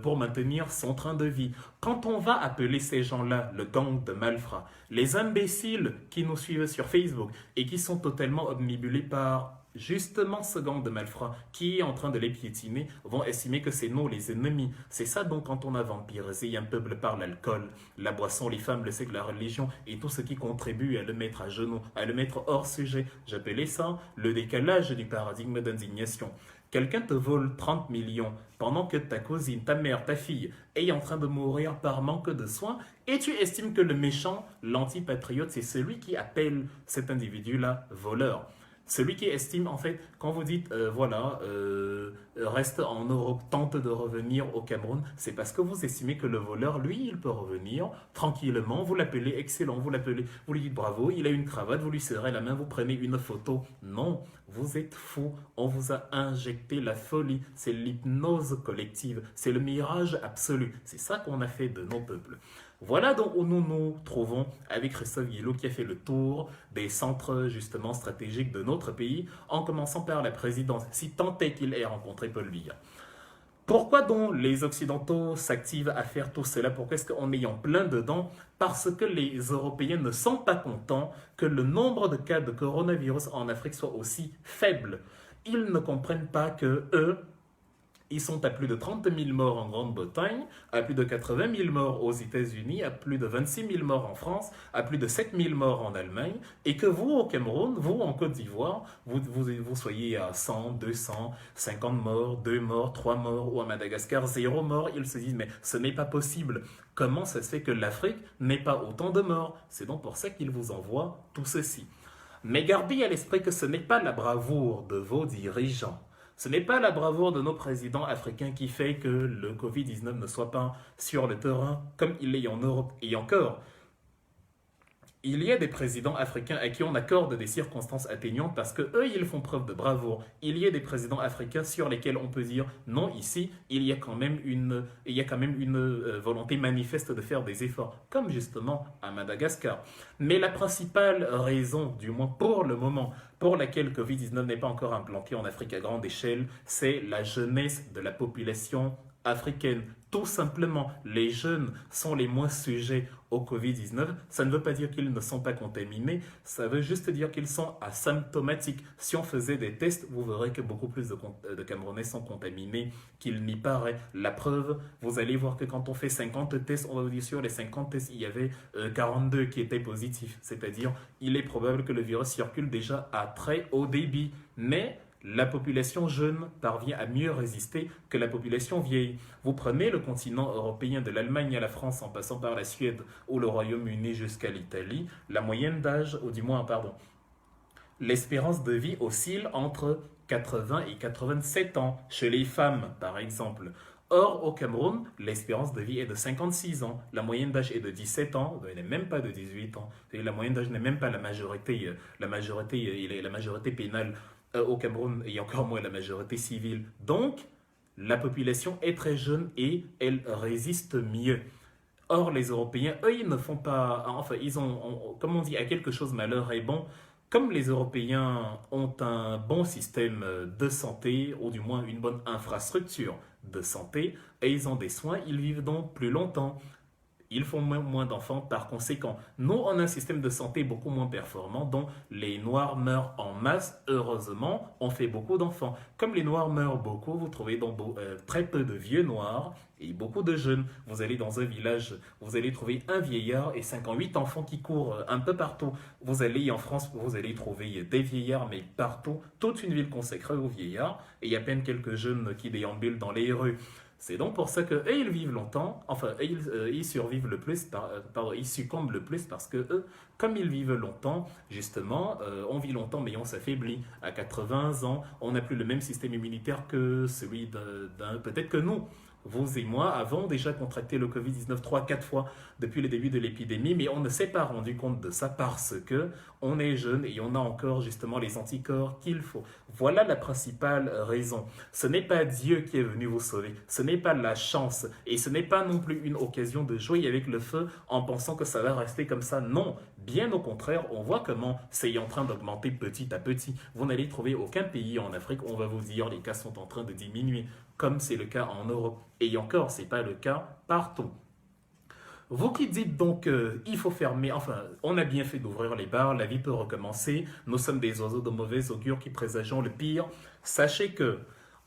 pour maintenir son train de vie. Quand on va appeler ces gens-là le gang de malfrats, les imbéciles qui nous suivent sur Facebook et qui sont totalement omnibulés par justement ce gang de malfrats qui est en train de les piétiner, vont estimer que c'est nous les ennemis. C'est ça donc quand on a vampirisé un peuple par l'alcool, la boisson, les femmes, le sexe, la religion et tout ce qui contribue à le mettre à genoux, à le mettre hors sujet. J'appelais ça le décalage du paradigme d'indignation. Quelqu'un te vole 30 millions pendant que ta cousine, ta mère, ta fille est en train de mourir par manque de soins et tu estimes que le méchant, l'antipatriote, c'est celui qui appelle cet individu-là voleur. Celui qui estime, en fait, quand vous dites, reste en Europe, tente de revenir au Cameroun, c'est parce que vous estimez que le voleur, lui, il peut revenir tranquillement, vous l'appelez excellent, vous lui dites bravo, il a une cravate, vous lui serrez la main, vous prenez une photo. Non, Vous êtes fous, on vous a injecté la folie, c'est l'hypnose collective, c'est le mirage absolu. C'est ça qu'on a fait de nos peuples. Voilà donc où nous nous trouvons avec Christophe Guilloup qui a fait le tour des centres justement stratégiques de notre pays, en commençant par la présidence, si tant est qu'il ait rencontré Paul Biya. Pourquoi donc les Occidentaux s'activent à faire tout cela? Pourquoi est-ce qu'en ayant plein dedans? Parce que les Européens ne sont pas contents que le nombre de cas de coronavirus en Afrique soit aussi faible. Ils ne comprennent pas que eux, ils sont à plus de 30 000 morts en Grande-Bretagne, à plus de 80 000 morts aux États-Unis, à plus de 26 000 morts en France, à plus de 7 000 morts en Allemagne, et que vous, au Cameroun, vous, en Côte d'Ivoire, vous soyez à 100, 200, 50 morts, 2 morts, 3 morts, ou à Madagascar, 0 mort. Ils se disent, mais ce n'est pas possible. Comment ça se fait que l'Afrique n'ait pas autant de morts? C'est donc pour ça qu'ils vous envoient tout ceci. Mais gardez à l'esprit que ce n'est pas la bravoure de vos dirigeants. Ce n'est pas la bravoure de nos présidents africains qui fait que le Covid-19 ne soit pas sur le terrain comme il est en Europe. Et encore, il y a des présidents africains à qui on accorde des circonstances atténuantes parce que eux ils font preuve de bravoure. Il y a des présidents africains sur lesquels on peut dire non, ici il y a quand même une volonté manifeste de faire des efforts, comme justement à Madagascar. Mais la principale raison, du moins pour le moment, pour laquelle le Covid-19 n'est pas encore implanté en Afrique à grande échelle, c'est la jeunesse de la population africaine. Tout simplement, les jeunes sont les moins sujets au Covid-19. Ça ne veut pas dire qu'ils ne sont pas contaminés, ça veut juste dire qu'ils sont asymptomatiques. Si on faisait des tests, vous verrez que beaucoup plus de Camerounais sont contaminés qu'il n'y paraît. La preuve, vous allez voir que quand on fait 50 tests, on va vous dire sur les 50 tests, il y avait 42 qui étaient positifs. C'est-à-dire, il est probable que le virus circule déjà à très haut débit. Mais la population jeune parvient à mieux résister que la population vieille. Vous prenez le continent européen de l'Allemagne à la France en passant par la Suède ou le Royaume-Uni jusqu'à l'Italie, la moyenne d'âge, ou du moins, pardon, l'espérance de vie oscille entre 80 et 87 ans chez les femmes, par exemple. Or, au Cameroun, l'espérance de vie est de 56 ans. La moyenne d'âge est de 17 ans, elle n'est même pas de 18 ans. La moyenne d'âge n'est même pas la majorité. La majorité pénale au Cameroun et encore moins la majorité civile. Donc, la population est très jeune et elle résiste mieux. Or, les Européens, eux, ils ne font pas... Enfin, ils ont, comme on dit, à quelque chose malheur est bon. Comme les Européens ont un bon système de santé, ou du moins une bonne infrastructure de santé, et ils ont des soins, ils vivent donc plus longtemps. Ils font moins d'enfants par conséquent. Nous, on a un système de santé beaucoup moins performant dont les Noirs meurent en masse. Heureusement, on fait beaucoup d'enfants. Comme les Noirs meurent beaucoup, vous trouvez donc très peu de vieux Noirs et beaucoup de jeunes. Vous allez dans un village, vous allez trouver un vieillard et 58 enfants qui courent un peu partout. Vous allez en France, vous allez trouver des vieillards, mais partout. Toute une ville consacrée aux vieillards et il y a à peine quelques jeunes qui déambulent dans les rues. C'est donc pour ça que ils vivent longtemps, enfin ils survivent le plus, ils succombent le plus parce que eux, comme ils vivent longtemps, justement, on vit longtemps mais on s'affaiblit. À 80 ans, on n'a plus le même système immunitaire que celui peut-être que nous. Vous et moi avons déjà contracté le Covid-19 3-4 fois depuis le début de l'épidémie, mais on ne s'est pas rendu compte de ça parce que on est jeune et on a encore justement les anticorps qu'il faut. Voilà la principale raison. Ce n'est pas Dieu qui est venu vous sauver, ce n'est pas la chance et ce n'est pas non plus une occasion de jouer avec le feu en pensant que ça va rester comme ça. Non, bien au contraire, on voit comment c'est en train d'augmenter petit à petit. Vous n'allez trouver aucun pays en Afrique où on va vous dire les cas sont en train de diminuer, comme c'est le cas en Europe. Et encore, ce n'est pas le cas partout. Vous qui dites donc il faut fermer, enfin, on a bien fait d'ouvrir les bars, la vie peut recommencer, nous sommes des oiseaux de mauvais augure qui présageons le pire. Sachez que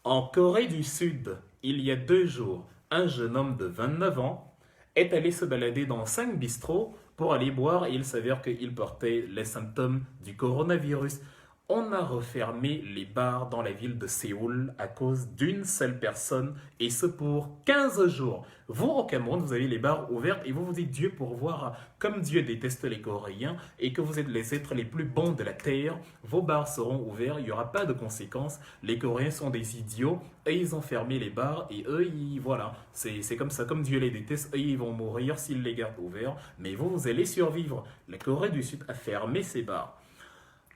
en Corée du Sud, il y a 2 jours, un jeune homme de 29 ans est allé se balader dans 5 bistrots pour aller boire et il s'avère qu'il portait les symptômes du coronavirus. On a refermé les bars dans la ville de Séoul à cause d'une seule personne et ce pour 15 jours. Vous, au Cameroun, vous avez les bars ouverts et vous vous dites Dieu pour voir comme Dieu déteste les Coréens et que vous êtes les êtres les plus bons de la terre. Vos bars seront ouverts, il n'y aura pas de conséquences. Les Coréens sont des idiots et ils ont fermé les bars et eux, voilà, c'est comme ça, comme Dieu les déteste, eux, ils vont mourir s'ils les gardent ouverts. Mais vous allez survivre. La Corée du Sud a fermé ses bars.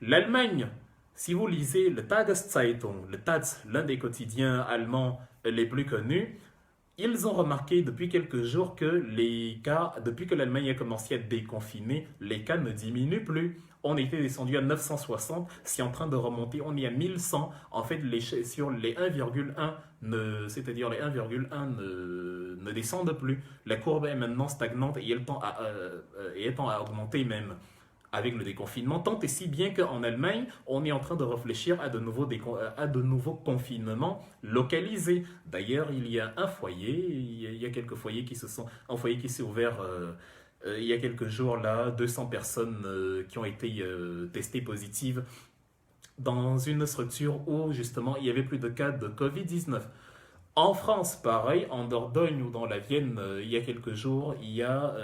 L'Allemagne Si vous lisez le Tageszeitung, le Taz, l'un des quotidiens allemands les plus connus, ils ont remarqué depuis quelques jours que les cas, depuis que l'Allemagne a commencé à déconfiner, les cas ne diminuent plus. On était descendu à 960, c'est en train de remonter, on est à 1100. En fait, sur les 1,1, c'est-à-dire les 1,1 ne descendent plus. La courbe est maintenant stagnante et elle tend à augmenter même avec le déconfinement, tant et si bien qu'en Allemagne, on est en train de réfléchir à de nouveaux confinements localisés. D'ailleurs, il y a un foyer, il y a quelques foyers un foyer qui s'est ouvert il y a quelques jours là, 200 personnes qui ont été testées positives dans une structure où justement il y avait plus de cas de Covid-19. En France, pareil, en Dordogne ou dans la Vienne, il y a quelques jours, il y a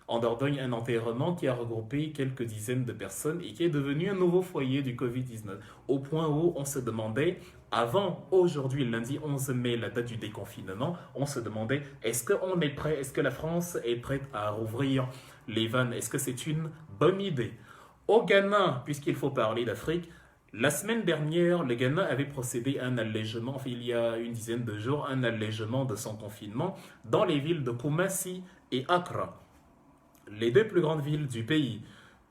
en Dordogne un enterrement qui a regroupé quelques dizaines de personnes et qui est devenu un nouveau foyer du Covid-19. Au point où on se demandait, avant aujourd'hui, lundi 11 mai, la date du déconfinement, on se demandait est-ce qu'on est prêt, est-ce que la France est prête à rouvrir les vannes, est-ce que c'est une bonne idée? Au Ghana, puisqu'il faut parler d'Afrique, la semaine dernière, le Ghana avait procédé à un allègement, enfin, il y a une dizaine de jours, un allègement de son confinement dans les villes de Kumasi et Accra, les deux plus grandes villes du pays.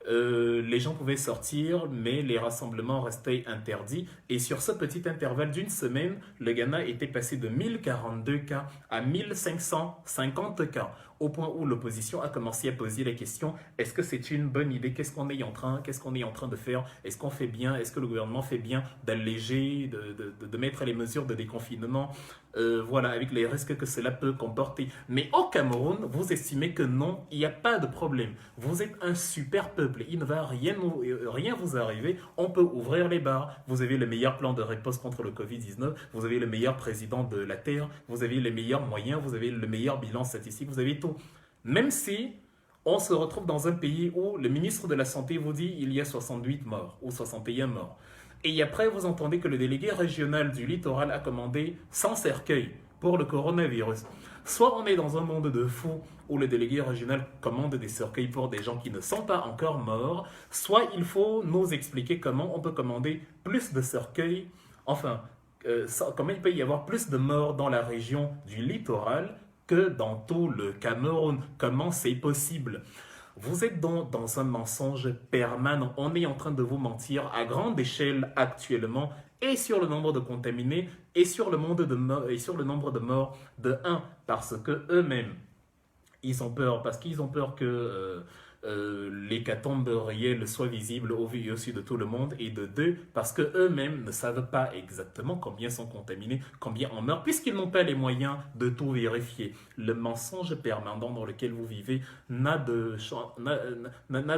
Les gens pouvaient sortir, mais les rassemblements restaient interdits. Et sur ce petit intervalle d'une semaine, le Ghana était passé de 1042 cas à 1550 cas, au point où l'opposition a commencé à poser la question, est-ce que c'est une bonne idée? Qu'est-ce qu'on est en train de faire? Est-ce qu'on fait bien? Est-ce que le gouvernement fait bien d'alléger, de mettre les mesures de déconfinement voilà, avec les risques que cela peut comporter. Mais au Cameroun, vous estimez que non, il n'y a pas de problème. Vous êtes un super peuple, il ne va rien vous arriver. On peut ouvrir les bars. Vous avez le meilleur plan de réponse contre le Covid-19, vous avez le meilleur président de la Terre, vous avez les meilleurs moyens, vous avez le meilleur bilan statistique, vous avez tout. Même si on se retrouve dans un pays où le ministre de la Santé vous dit il y a 68 morts ou 61 morts. Et après, vous entendez que le délégué régional du littoral a commandé 100 cercueils pour le coronavirus. Soit on est dans un monde de fous où le délégué régional commande des cercueils pour des gens qui ne sont pas encore morts, soit il faut nous expliquer comment on peut commander plus de cercueils, enfin, comment il peut y avoir plus de morts dans la région du littoral que dans tout le Cameroun. Comment c'est possible? Vous êtes donc dans un mensonge permanent. On est en train de vous mentir à grande échelle actuellement et sur le nombre de contaminés et sur le, et sur le nombre de morts de un parce que eux-mêmes, ils ont peur, parce qu'ils ont peur que l'hécatombe réelle soit visible au vu et au su de tout le monde, et de deux, parce qu'eux-mêmes ne savent pas exactement combien sont contaminés, combien en meurent, puisqu'ils n'ont pas les moyens de tout vérifier. Le mensonge permanent dans lequel vous vivez n'a de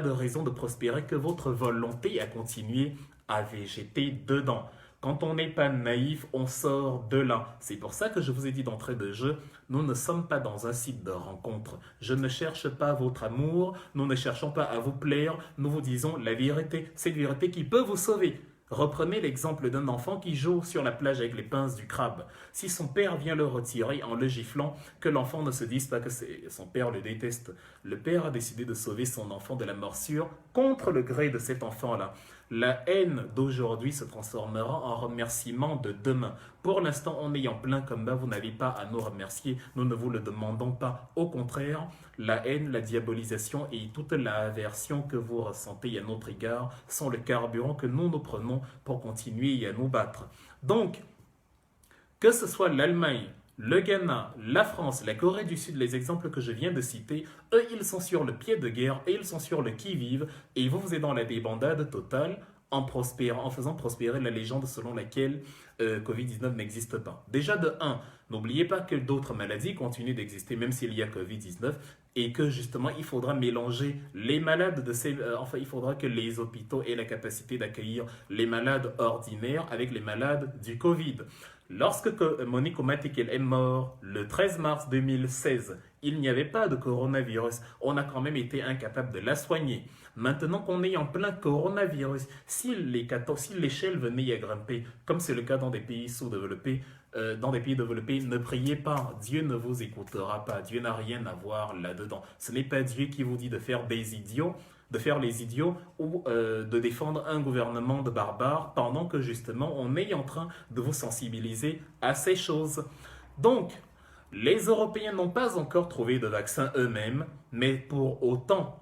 raison de prospérer que votre volonté à continuer à végéter dedans. Quand on n'est pas naïf, on sort de là. C'est pour ça que je vous ai dit d'entrée de jeu, nous ne sommes pas dans un site de rencontre. Je ne cherche pas votre amour, nous ne cherchons pas à vous plaire, nous vous disons la vérité, cette vérité qui peut vous sauver. Reprenez l'exemple d'un enfant qui joue sur la plage avec les pinces du crabe. Si son père vient le retirer en le giflant, que l'enfant ne se dise pas que son père le déteste. Le père a décidé de sauver son enfant de la morsure contre le gré de cet enfant-là. La haine d'aujourd'hui se transformera en remerciement de demain. Pour l'instant, on est en plein combat, vous n'avez pas à nous remercier, nous ne vous le demandons pas. Au contraire, la haine, la diabolisation et toute la aversion que vous ressentez à notre égard sont le carburant que nous prenons pour continuer à nous battre. Donc, que ce soit l'Allemagne, le Ghana, la France, la Corée du Sud, les exemples que je viens de citer, eux, ils sont sur le pied de guerre et ils sont sur le qui-vive et vous êtes dans la débandade totale en faisant prospérer la légende selon laquelle Covid-19 n'existe pas. Déjà de 1, n'oubliez pas que d'autres maladies continuent d'exister même s'il y a Covid-19 et que justement il faudra mélanger les malades enfin il faudra que les hôpitaux aient la capacité d'accueillir les malades ordinaires avec les malades du Covid. Lorsque Monique Omatikel est mort le 13 mars 2016, il n'y avait pas de coronavirus. On a quand même été incapable de la soigner. Maintenant qu'on est en plein coronavirus, si l'échelle venait à grimper, comme c'est le cas dans des pays sous-développés, dans des pays développés, ne priez pas. Dieu ne vous écoutera pas. Dieu n'a rien à voir là-dedans. Ce n'est pas Dieu qui vous dit de faire des idiots, de faire les idiots ou de défendre un gouvernement de barbares pendant que justement on est en train de vous sensibiliser à ces choses. Donc, les Européens n'ont pas encore trouvé de vaccin eux-mêmes, mais pour autant,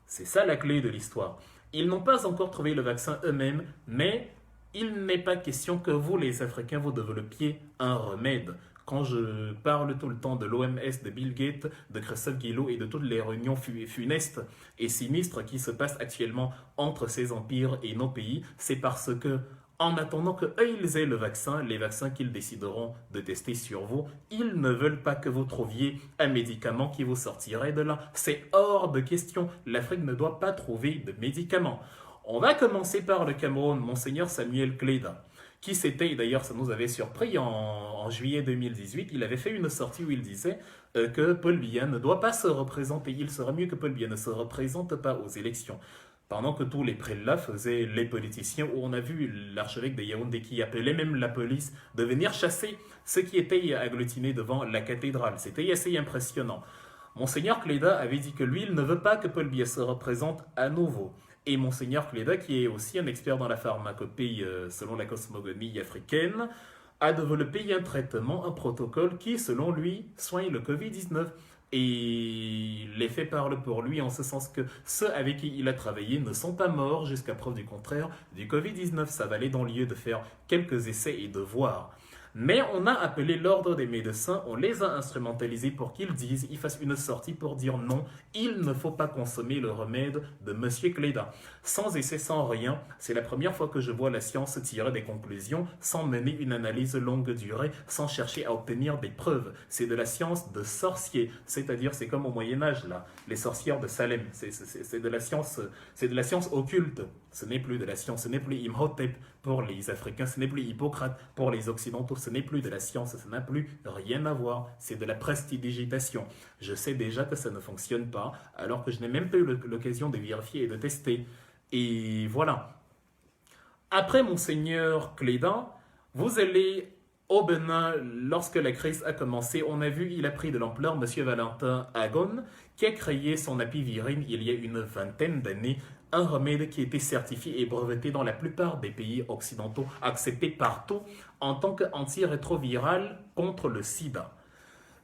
c'est ça la clé de l'histoire. Ils n'ont pas encore trouvé le vaccin eux-mêmes, mais il n'est pas question que vous, les Africains, vous développiez un remède. Quand je parle tout le temps de l'OMS, de Bill Gates, de Christophe Guillouet et de toutes les réunions funestes et sinistres qui se passent actuellement entre ces empires et nos pays, c'est parce que, en attendant qu'eux ils aient le vaccin, les vaccins qu'ils décideront de tester sur vous, ils ne veulent pas que vous trouviez un médicament qui vous sortirait de là. C'est hors de question. L'Afrique ne doit pas trouver de médicaments. On va commencer par le Cameroun, Monseigneur Samuel Kleda, qui s'était, d'ailleurs ça nous avait surpris en juillet 2018, il avait fait une sortie où il disait que Paul Biya ne doit pas se représenter, il serait mieux que Paul Biya ne se représente pas aux élections. Pendant que tous les prélats faisaient les politiciens, où on a vu l'archevêque de Yaoundé qui appelait même la police de venir chasser ceux qui étaient agglutinés devant la cathédrale. C'était assez impressionnant. Monseigneur Kleda avait dit que lui, il ne veut pas que Paul Biya se représente à nouveau. Et Monseigneur Kleda, qui est aussi un expert dans la pharmacopée selon la cosmogonie africaine, a développé un traitement, un protocole qui, selon lui, soigne le Covid-19. Et les faits parlent pour lui en ce sens que ceux avec qui il a travaillé ne sont pas morts jusqu'à preuve du contraire du Covid-19. Ça valait dans le lieu de faire quelques essais et de voir. Mais on a appelé l'ordre des médecins, on les a instrumentalisés pour qu'ils disent, ils fassent une sortie pour dire non, il ne faut pas consommer le remède de Monsieur Kleda. Sans essai, sans rien, c'est la première fois que je vois la science tirer des conclusions sans mener une analyse longue durée, sans chercher à obtenir des preuves. C'est de la science de sorcier, c'est-à-dire c'est comme au Moyen-Âge, là, les sorcières de Salem, c'est de la science occulte. Ce n'est plus de la science, ce n'est plus Imhotep pour les Africains, ce n'est plus Hippocrate pour les Occidentaux, ce n'est plus de la science, ça n'a plus rien à voir, c'est de la prestidigitation. Je sais déjà que ça ne fonctionne pas, alors que je n'ai même pas eu l'occasion de vérifier et de tester. Et voilà. Après Monseigneur Kleda, vous allez au Bénin, lorsque la crise a commencé, on a vu, il a pris de l'ampleur, Monsieur Valentin Agon, qui a créé son apivirine il y a une vingtaine d'années, un remède qui était certifié et breveté dans la plupart des pays occidentaux, accepté partout en tant qu'antirétroviral contre le sida.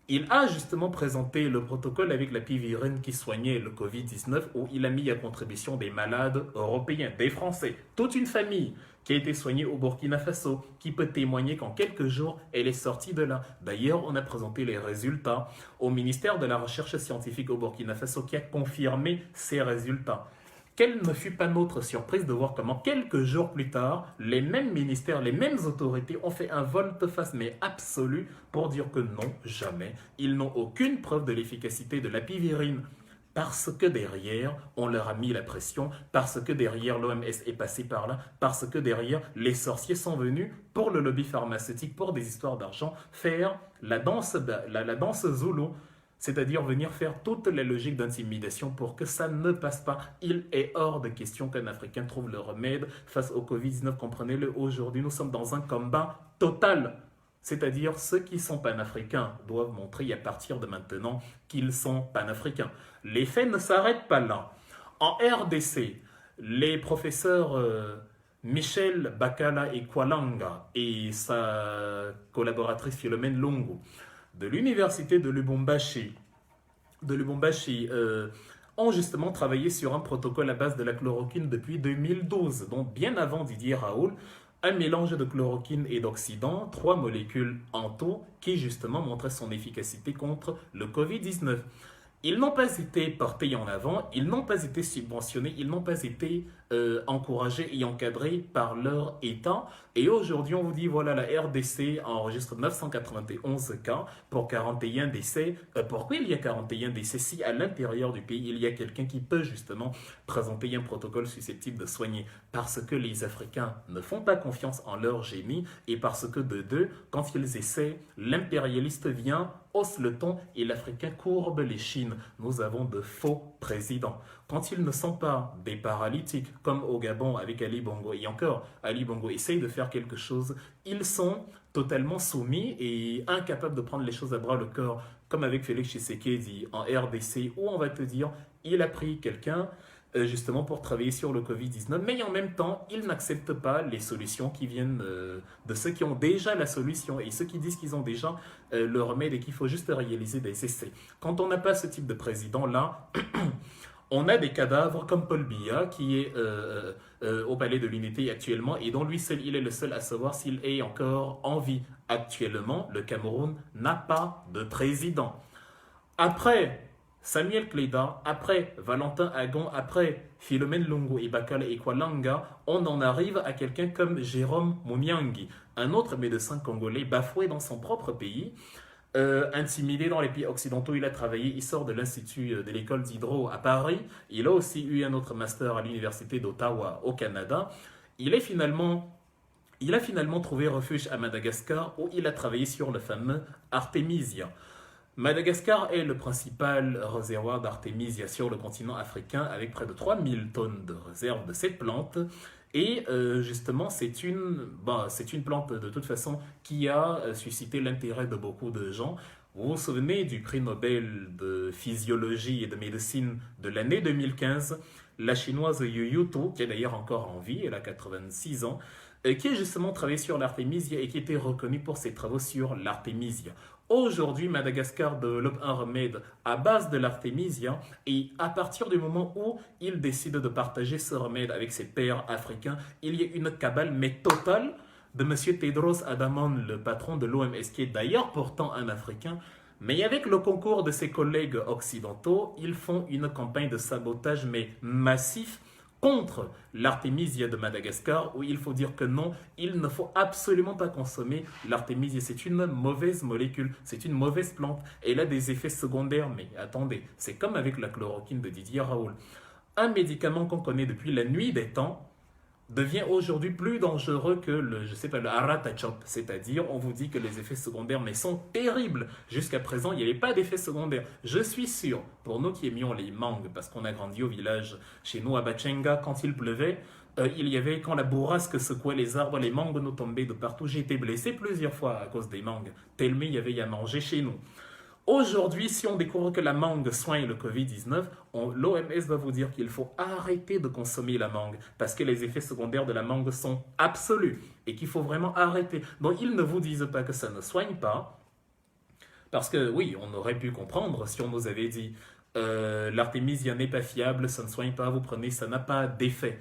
Il a justement présenté le protocole avec l'apivirine qui soignait le Covid-19 où il a mis à contribution des malades européens, des Français, toute une famille qui a été soignée au Burkina Faso, qui peut témoigner qu'en quelques jours, elle est sortie de là. D'ailleurs, on a présenté les résultats au ministère de la Recherche scientifique au Burkina Faso qui a confirmé ces résultats. Quelle ne fut pas notre surprise de voir comment quelques jours plus tard, les mêmes ministères, les mêmes autorités ont fait un volte-face mais absolu pour dire que non, jamais, ils n'ont aucune preuve de l'efficacité de l'apivirine. Parce que derrière, on leur a mis la pression, parce que derrière, l'OMS est passé par là, parce que derrière, les sorciers sont venus pour le lobby pharmaceutique, pour des histoires d'argent, faire la danse Zulu. C'est-à-dire venir faire toute la logique d'intimidation pour que ça ne passe pas. Il est hors de question qu'un Africain trouve le remède face au Covid-19. Comprenez-le, aujourd'hui, nous sommes dans un combat total. C'est-à-dire, ceux qui sont panafricains doivent montrer à partir de maintenant qu'ils sont panafricains. Les faits ne s'arrêtent pas là. En RDC, les professeurs Michel Bakala et Kwalanga et sa collaboratrice Philomène Lungu de l'université de Lubumbashi, ont justement travaillé sur un protocole à base de la chloroquine depuis 2012, donc bien avant Didier Raoult, un mélange de chloroquine et d'oxydant, 3 molécules en tout, qui justement montraient son efficacité contre le Covid-19. Ils n'ont pas été portés en avant, ils n'ont pas été subventionnés, ils n'ont pas été encouragés et encadrés par leur État. Et aujourd'hui, on vous dit, voilà, la RDC enregistre 991 cas pour 41 décès. Pourquoi il y a 41 décès si à l'intérieur du pays, il y a quelqu'un qui peut justement présenter un protocole susceptible de soigner? Parce que les Africains ne font pas confiance en leur génie et parce que de deux, quand ils essaient, l'impérialiste vient hausse le ton et l'Africain courbe les chines. Nous avons de faux présidents. Quand ils ne sont pas des paralytiques, comme au Gabon avec Ali Bongo, et encore, Ali Bongo essaye de faire quelque chose, ils sont totalement soumis et incapables de prendre les choses à bras le corps, comme avec Félix Tshisekedi en RDC, où on va te dire, il a pris quelqu'un justement pour travailler sur le Covid-19, mais en même temps, ils n'acceptent pas les solutions qui viennent de ceux qui ont déjà la solution et ceux qui disent qu'ils ont déjà le remède et qu'il faut juste réaliser des essais. Quand on n'a pas ce type de président-là, on a des cadavres comme Paul Biya qui est au Palais de l'Unité actuellement et dont lui seul, il est le seul à savoir s'il est encore en vie. Actuellement, le Cameroun n'a pas de président. Après Samuel Kleda, après Valentin Agon, après Philomène Lungu et Bakala Ekwalanga, on en arrive à quelqu'un comme Jérôme Mouniangi, un autre médecin congolais bafoué dans son propre pays, intimidé dans les pays occidentaux. Il a travaillé, il sort de l'Institut de l'école d'Hydro à Paris, il a aussi eu un autre master à l'Université d'Ottawa au Canada. Il a finalement trouvé refuge à Madagascar où il a travaillé sur le fameux Artemisia. Madagascar est le principal réservoir d'Artemisia sur le continent africain avec près de 3000 tonnes de réserves de cette plante. Et justement, c'est une plante de toute façon qui a suscité l'intérêt de beaucoup de gens. Vous vous souvenez du prix Nobel de physiologie et de médecine de l'année 2015, la chinoise Yu Yutu, qui est d'ailleurs encore en vie, elle a 86 ans, qui a justement travaillé sur l'artémisia et qui était reconnue pour ses travaux sur l'artémisia. Aujourd'hui, Madagascar développe un remède à base de l'artémisia et à partir du moment où il décide de partager ce remède avec ses pairs africains, il y a une cabale mais totale de M. Tedros Adhanom, le patron de l'OMS, qui est d'ailleurs pourtant un Africain, mais avec le concours de ses collègues occidentaux, ils font une campagne de sabotage mais massif contre l'artémisia de Madagascar, où il faut dire que non, il ne faut absolument pas consommer l'artémisia. C'est une mauvaise molécule, c'est une mauvaise plante, elle a des effets secondaires, mais attendez, c'est comme avec la chloroquine de Didier Raoult. Un médicament qu'on connaît depuis la nuit des temps devient aujourd'hui plus dangereux que le Aratachop, c'est-à-dire on vous dit que les effets secondaires mais sont terribles. Jusqu'à présent, il n'y avait pas d'effets secondaires. Je suis sûr, pour nous qui aimions les mangues, parce qu'on a grandi au village chez nous à Bachenga, quand il pleuvait, il y avait, quand la bourrasque secouait les arbres, les mangues nous tombaient de partout. J'ai été blessé plusieurs fois à cause des mangues, tellement il y avait à manger chez nous. Aujourd'hui, si on découvre que la mangue soigne le Covid-19, l'OMS va vous dire qu'il faut arrêter de consommer la mangue parce que les effets secondaires de la mangue sont absolus et qu'il faut vraiment arrêter. Donc, ils ne vous disent pas que ça ne soigne pas parce que, oui, on aurait pu comprendre si on nous avait dit l'artémisia n'est pas fiable, ça ne soigne pas, vous prenez, ça n'a pas d'effet.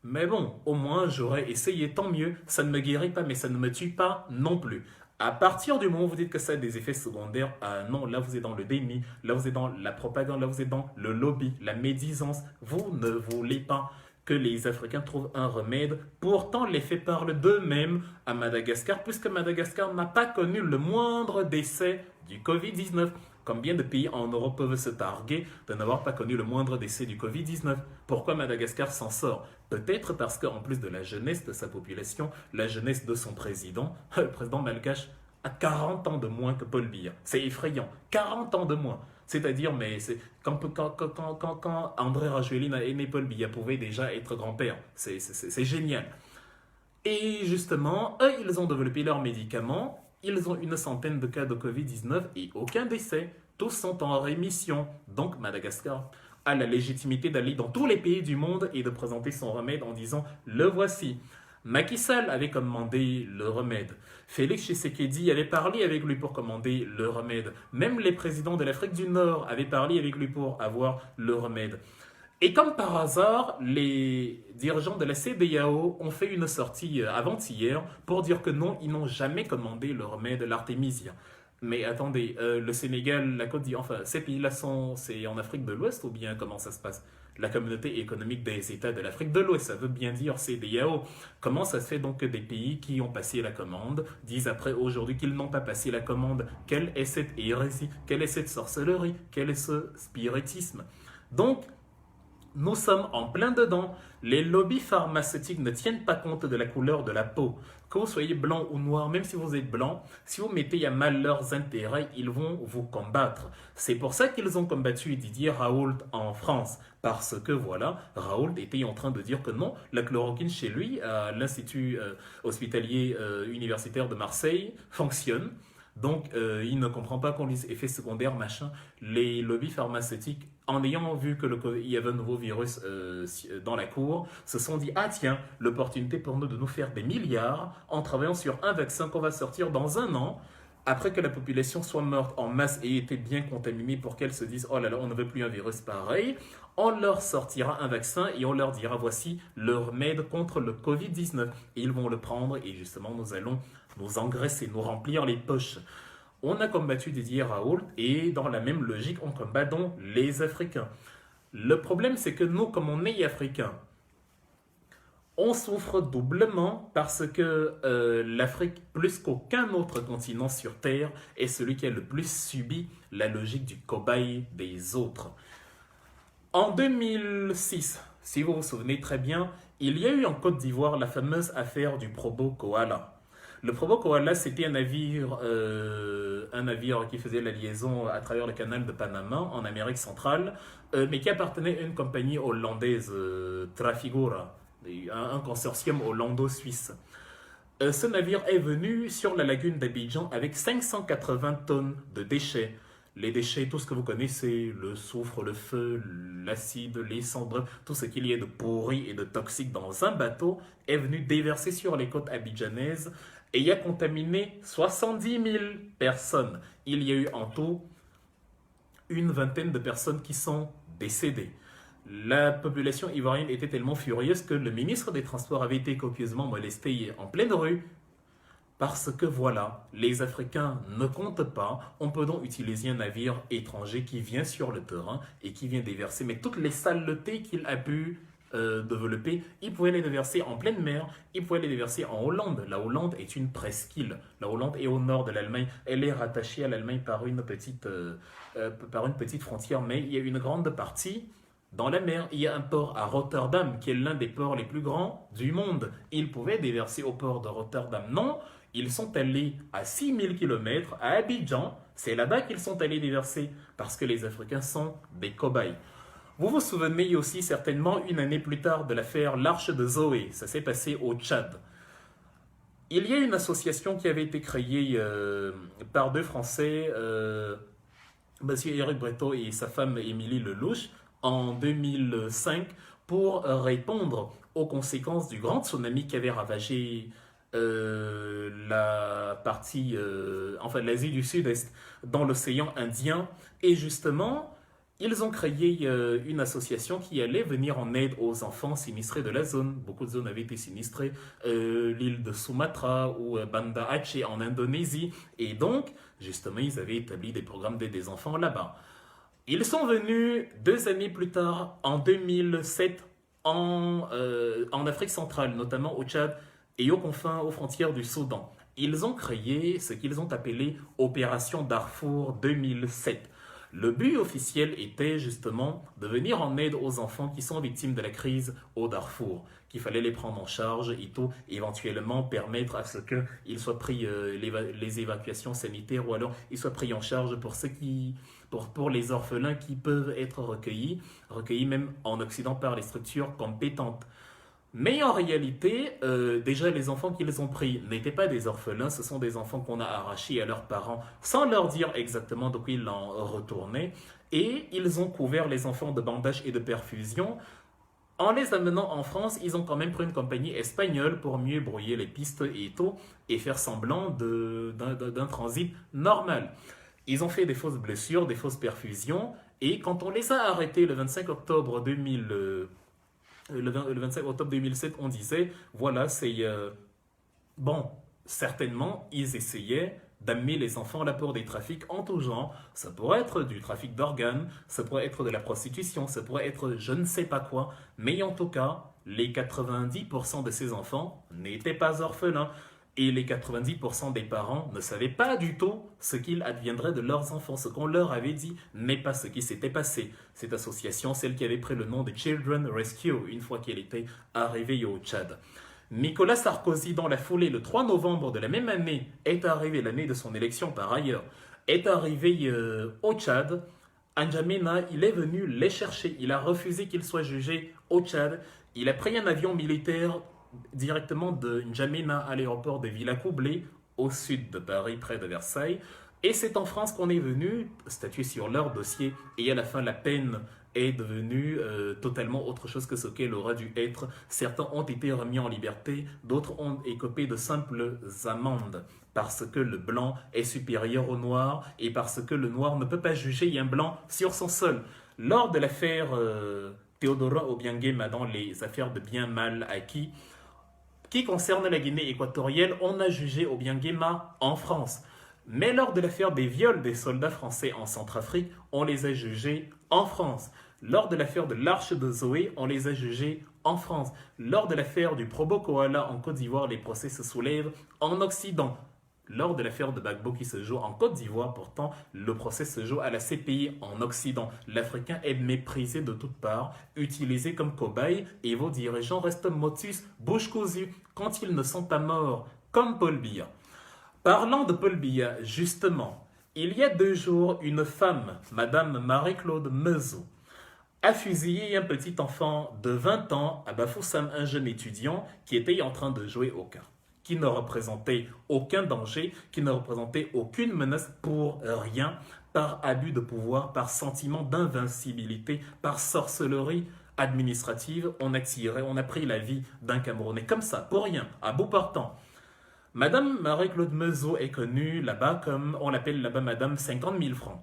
Mais bon, au moins, j'aurais essayé, tant mieux. Ça ne me guérit pas, mais ça ne me tue pas non plus. À partir du moment où vous dites que ça a des effets secondaires, non, là vous êtes dans le déni, là vous êtes dans la propagande, là vous êtes dans le lobby, la médisance. Vous ne voulez pas que les Africains trouvent un remède. Pourtant, les faits parlent d'eux-mêmes à Madagascar, puisque Madagascar n'a pas connu le moindre décès du Covid-19. Combien de pays en Europe peuvent se targuer de n'avoir pas connu le moindre décès du Covid-19? Pourquoi Madagascar s'en sort? Peut-être parce qu'en plus de la jeunesse de sa population, la jeunesse de son président, le président malgache a 40 ans de moins que Paul Biya. C'est effrayant, 40 ans de moins. C'est-à-dire, mais quand André Rajoelina est né, Paul Biya pouvait déjà être grand-père. C'est génial. Et justement, eux, ils ont développé leurs médicaments. Ils ont une centaine de cas de Covid-19 et aucun décès. Tous sont en rémission. Donc Madagascar a la légitimité d'aller dans tous les pays du monde et de présenter son remède en disant « le voici ». Macky Sall avait commandé le remède. Félix Tshisekedi avait parlé avec lui pour commander le remède. Même les présidents de l'Afrique du Nord avaient parlé avec lui pour avoir le remède. Et comme par hasard, les dirigeants de la CEDEAO ont fait une sortie avant-hier pour dire que non, ils n'ont jamais commandé le remède de l'artémisia. Mais attendez, le Sénégal, la Côte d'Ivoire, enfin, ces pays-là c'est en Afrique de l'Ouest ou bien comment ça se passe? La communauté économique des États de l'Afrique de l'Ouest, ça veut bien dire CEDEAO. Comment ça se fait donc que des pays qui ont passé la commande disent après aujourd'hui qu'ils n'ont pas passé la commande? Quelle est cette hérésie? Quelle est cette sorcellerie? Quel est ce spiritisme? Donc, Nous sommes en plein dedans. Les lobbies pharmaceutiques ne tiennent pas compte de la couleur de la peau. Que vous soyez blanc ou noir, même si vous êtes blanc, si vous mettez à mal leurs intérêts, ils vont vous combattre. C'est pour ça qu'ils ont combattu Didier Raoult en France. Parce que voilà, Raoult était en train de dire que non, la chloroquine chez lui, à l'Institut hospitalier universitaire de Marseille, fonctionne. Donc, il ne comprend pas qu'on dise effets secondaires, machin. Les lobbies pharmaceutiques, en ayant vu que il y avait un nouveau virus dans la cour, se sont dit, ah tiens, l'opportunité pour nous de nous faire des milliards en travaillant sur un vaccin qu'on va sortir dans un an, après que la population soit morte en masse et ait été bien contaminée pour qu'elle se dise, oh là là, on ne veut plus un virus pareil, on leur sortira un vaccin et on leur dira, voici le remède contre le Covid-19. Et ils vont le prendre et justement, nous allons nous engraisser, nous remplir les poches. On a combattu Didier Raoult et dans la même logique, on combat donc les Africains. Le problème, c'est que nous, comme on est Africains, on souffre doublement parce que l'Afrique, plus qu'aucun autre continent sur Terre, est celui qui a le plus subi la logique du cobaye des autres. En 2006, si vous vous souvenez très bien, il y a eu en Côte d'Ivoire la fameuse affaire du Probo Koala. Le Probo Koala, c'était un navire qui faisait la liaison à travers le canal de Panama en Amérique centrale, mais qui appartenait à une compagnie hollandaise, Trafigura, un consortium hollando-suisse. Ce navire est venu sur la lagune d'Abidjan avec 580 tonnes de déchets. Les déchets, tout ce que vous connaissez, le soufre, le feu, l'acide, les cendres, tout ce qu'il y a de pourri et de toxique dans un bateau est venu déverser sur les côtes abidjanaises et y a contaminé 70 000 personnes. Il y a eu en tout une vingtaine de personnes qui sont décédées. La population ivoirienne était tellement furieuse que le ministre des Transports avait été copieusement molesté en pleine rue. Parce que voilà, les Africains ne comptent pas. On peut donc utiliser un navire étranger qui vient sur le terrain et qui vient déverser. Mais toutes les saletés qu'il a pu développer, il pouvait les déverser en pleine mer, il pouvait les déverser en Hollande. La Hollande est une presqu'île. La Hollande est au nord de l'Allemagne. Elle est rattachée à l'Allemagne par une petite frontière, mais il y a une grande partie dans la mer. Il y a un port à Rotterdam qui est l'un des ports les plus grands du monde. Ils pouvaient déverser au port de Rotterdam. Non, ils sont allés à 6000 km à Abidjan. C'est là-bas qu'ils sont allés déverser parce que les Africains sont des cobayes. Vous vous souvenez aussi certainement une année plus tard de l'affaire l'Arche de Zoé. Ça s'est passé au Tchad. Il y a une association qui avait été créée par deux Français, Monsieur Eric Breteau et sa femme Émilie Lelouch, en 2005 pour répondre aux conséquences du grand tsunami qui avait ravagé l'Asie du Sud-Est dans l'océan Indien. Et justement, ils ont créé une association qui allait venir en aide aux enfants sinistrés de la zone. Beaucoup de zones avaient été sinistrées, l'île de Sumatra ou Banda Aceh en Indonésie. Et donc, justement, ils avaient établi des programmes d'aide des enfants là-bas. Ils sont venus 2 années plus tard, en 2007, en Afrique centrale, notamment au Tchad et aux frontières du Soudan. Ils ont créé ce qu'ils ont appelé Opération Darfour 2007. Le but officiel était justement de venir en aide aux enfants qui sont victimes de la crise au Darfour, qu'il fallait les prendre en charge et tout, éventuellement permettre à ce qu'ils soient pris les évacuations sanitaires ou alors ils soient pris en charge pour les orphelins qui peuvent être recueillis même en Occident par les structures compétentes. Mais en réalité, déjà les enfants qu'ils ont pris n'étaient pas des orphelins, ce sont des enfants qu'on a arrachés à leurs parents sans leur dire exactement d'où ils l'ont retourné. Et ils ont couvert les enfants de bandages et de perfusions. En les amenant en France, ils ont quand même pris une compagnie espagnole pour mieux brouiller les pistes et tout, et faire semblant d'un transit normal. Ils ont fait des fausses blessures, des fausses perfusions, et quand on les a arrêtés le 25 octobre 2007, on disait, voilà, c'est... bon, certainement, ils essayaient d'amener les enfants à la porte des trafics en tout genre. Ça pourrait être du trafic d'organes, ça pourrait être de la prostitution, ça pourrait être je ne sais pas quoi. Mais en tout cas, les 90% de ces enfants n'étaient pas orphelins. Et les 90% des parents ne savaient pas du tout ce qu'il adviendrait de leurs enfants. Ce qu'on leur avait dit n'est pas ce qui s'était passé. Cette association, celle qui avait pris le nom de Children Rescue, une fois qu'elle était arrivée au Tchad. Nicolas Sarkozy, dans la foulée, le 3 novembre de la même année, est arrivé, l'année de son élection par ailleurs, est arrivé au Tchad. À N'Djamena, il est venu les chercher. Il a refusé qu'ils soient jugés au Tchad. Il a pris un avion militaire directement de N'Djamena à l'aéroport de Villacoublay, au sud de Paris, près de Versailles. Et c'est en France qu'on est venu statuer sur leur dossier. Et à la fin, la peine est devenue totalement autre chose que ce qu'elle aurait dû être. Certains ont été remis en liberté, d'autres ont écopé de simples amendes. Parce que le blanc est supérieur au noir et parce que le noir ne peut pas juger un blanc sur son sol. Lors de l'affaire Théodora Obiang-Nguema dans les affaires de bien mal acquis, qui concerne la Guinée équatoriale, on a jugé Obiang-Nguema en France. Mais lors de l'affaire des viols des soldats français en Centrafrique, on les a jugés en France. Lors de l'affaire de l'Arche de Zoé, on les a jugés en France. Lors de l'affaire du Probo Koala en Côte d'Ivoire, les procès se soulèvent en Occident. Lors de l'affaire de Gbagbo qui se joue en Côte d'Ivoire, pourtant, le procès se joue à la CPI en Occident. L'Africain est méprisé de toutes parts, utilisé comme cobaye, et vos dirigeants restent motus, bouche cousue, quand ils ne sont pas morts, comme Paul Biya. Parlant de Paul Biya, justement, il y a 2 jours, une femme, Madame Marie-Claude Meuzeau, a fusillé un petit enfant de 20 ans à Bafoussam, un jeune étudiant qui était en train de jouer au cartes, qui ne représentait aucun danger, qui ne représentait aucune menace pour rien, par abus de pouvoir, par sentiment d'invincibilité, par sorcellerie administrative, on a pris la vie d'un Camerounais comme ça, pour rien, à bout portant. Madame Marie-Claude Meuzeau est connue là-bas comme, on l'appelle là-bas Madame 50 000 francs.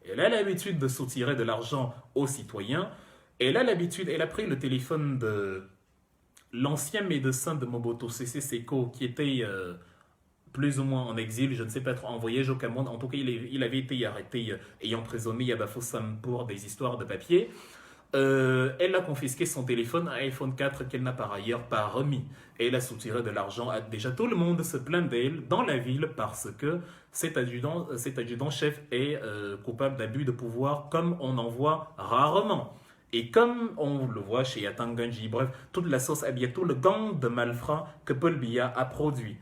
Elle a l'habitude de soutirer de l'argent aux citoyens. Elle a pris le téléphone de l'ancien médecin de Mobutu Sese Seko, qui était plus ou moins en exil, je ne sais pas trop, en voyage au Cameroun. En tout cas, il avait été arrêté et emprisonné à Bafoussam pour des histoires de papier. Elle a confisqué son téléphone, un iPhone 4 qu'elle n'a par ailleurs pas remis. Elle a soutiré de l'argent. Déjà, tout le monde se plaint d'elle dans la ville parce que cet adjudant-chef est coupable d'abus de pouvoir, comme on en voit rarement. Et comme on le voit chez Atanganji, bref, toute la sauce habillée, tout le gang de malfrats que Paul Biya a produit.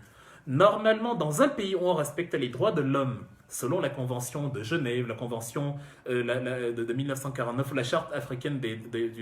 Normalement, dans un pays où on respecte les droits de l'homme, selon la Convention de Genève, la Convention de 1949, la Charte africaine des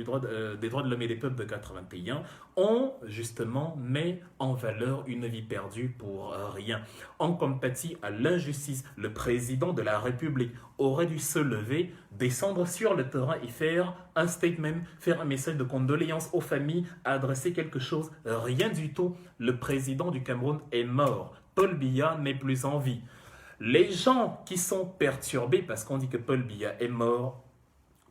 droits de l'homme et des peuples de 81, on justement met en valeur une vie perdue pour rien. On compatit à l'injustice. Le président de la République aurait dû se lever, descendre sur le terrain et faire un statement, faire un message de condoléances aux familles, adresser quelque chose. Rien du tout. Le président du Cameroun est mort. Paul Biya n'est plus en vie. Les gens qui sont perturbés parce qu'on dit que Paul Biya est mort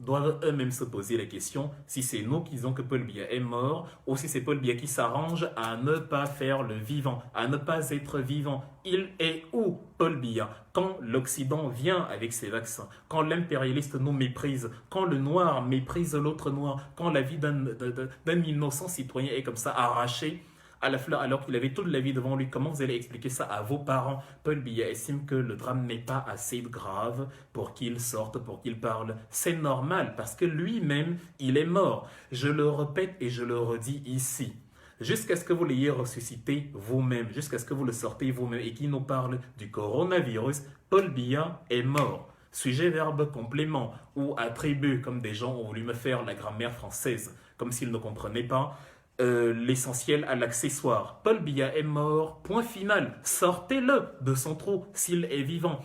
doivent eux-mêmes se poser la question si c'est nous qui disons que Paul Biya est mort ou si c'est Paul Biya qui s'arrange à ne pas faire le vivant, à ne pas être vivant. Il est où, Paul Biya, quand l'Occident vient avec ses vaccins, quand l'impérialiste nous méprise, quand le noir méprise l'autre noir, quand la vie d'un innocent citoyen est comme ça arrachée à la fleur alors qu'il avait toute la vie devant lui? Comment vous allez expliquer ça à vos parents? Paul Biya estime que le drame n'est pas assez grave pour qu'il sorte, pour qu'il parle. C'est normal parce que lui-même, il est mort. Je le répète et je le redis ici. Jusqu'à ce que vous l'ayez ressuscité vous-même, jusqu'à ce que vous le sortez vous-même et qu'il nous parle du coronavirus, Paul Biya est mort. Sujet, verbe, complément ou attribut, comme des gens ont voulu me faire la grammaire française, comme s'ils ne comprenaient pas l'essentiel à l'accessoire. Paul Biya est mort, point final. Sortez-le de son trou s'il est vivant.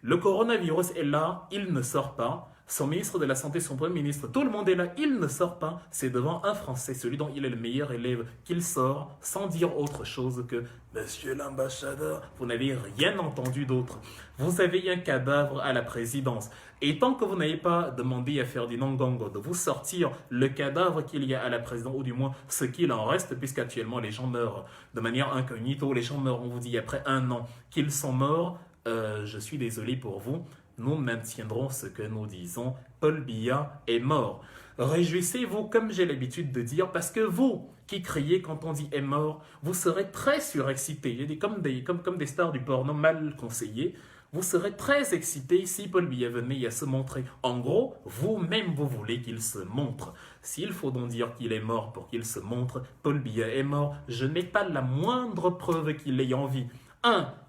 Le coronavirus est là, il ne sort pas. Son ministre de la Santé, son premier ministre, tout le monde est là, il ne sort pas. C'est devant un Français, celui dont il est le meilleur élève, qu'il sort sans dire autre chose que « Monsieur l'ambassadeur, vous n'avez rien entendu d'autre. Vous avez un cadavre à la présidence. » Et tant que vous n'avez pas demandé à Ferdinand Ngongo de vous sortir le cadavre qu'il y a à la présidence, ou du moins ce qu'il en reste, puisqu'actuellement les gens meurent de manière incognito, les gens meurent, on vous dit après 1 an qu'ils sont morts, je suis désolé pour vous. nous maintiendrons ce que nous disons. Paul Biya est mort. Réjouissez-vous, comme j'ai l'habitude de dire, parce que vous qui criez quand on dit est mort, vous serez très surexcités, comme des stars du porno mal conseillés. Vous serez très excités si Paul Biya venait à se montrer. En gros, vous-même, vous voulez qu'il se montre. S'il faut donc dire qu'il est mort pour qu'il se montre, Paul Biya est mort. Je n'ai pas la moindre preuve qu'il ait en vie.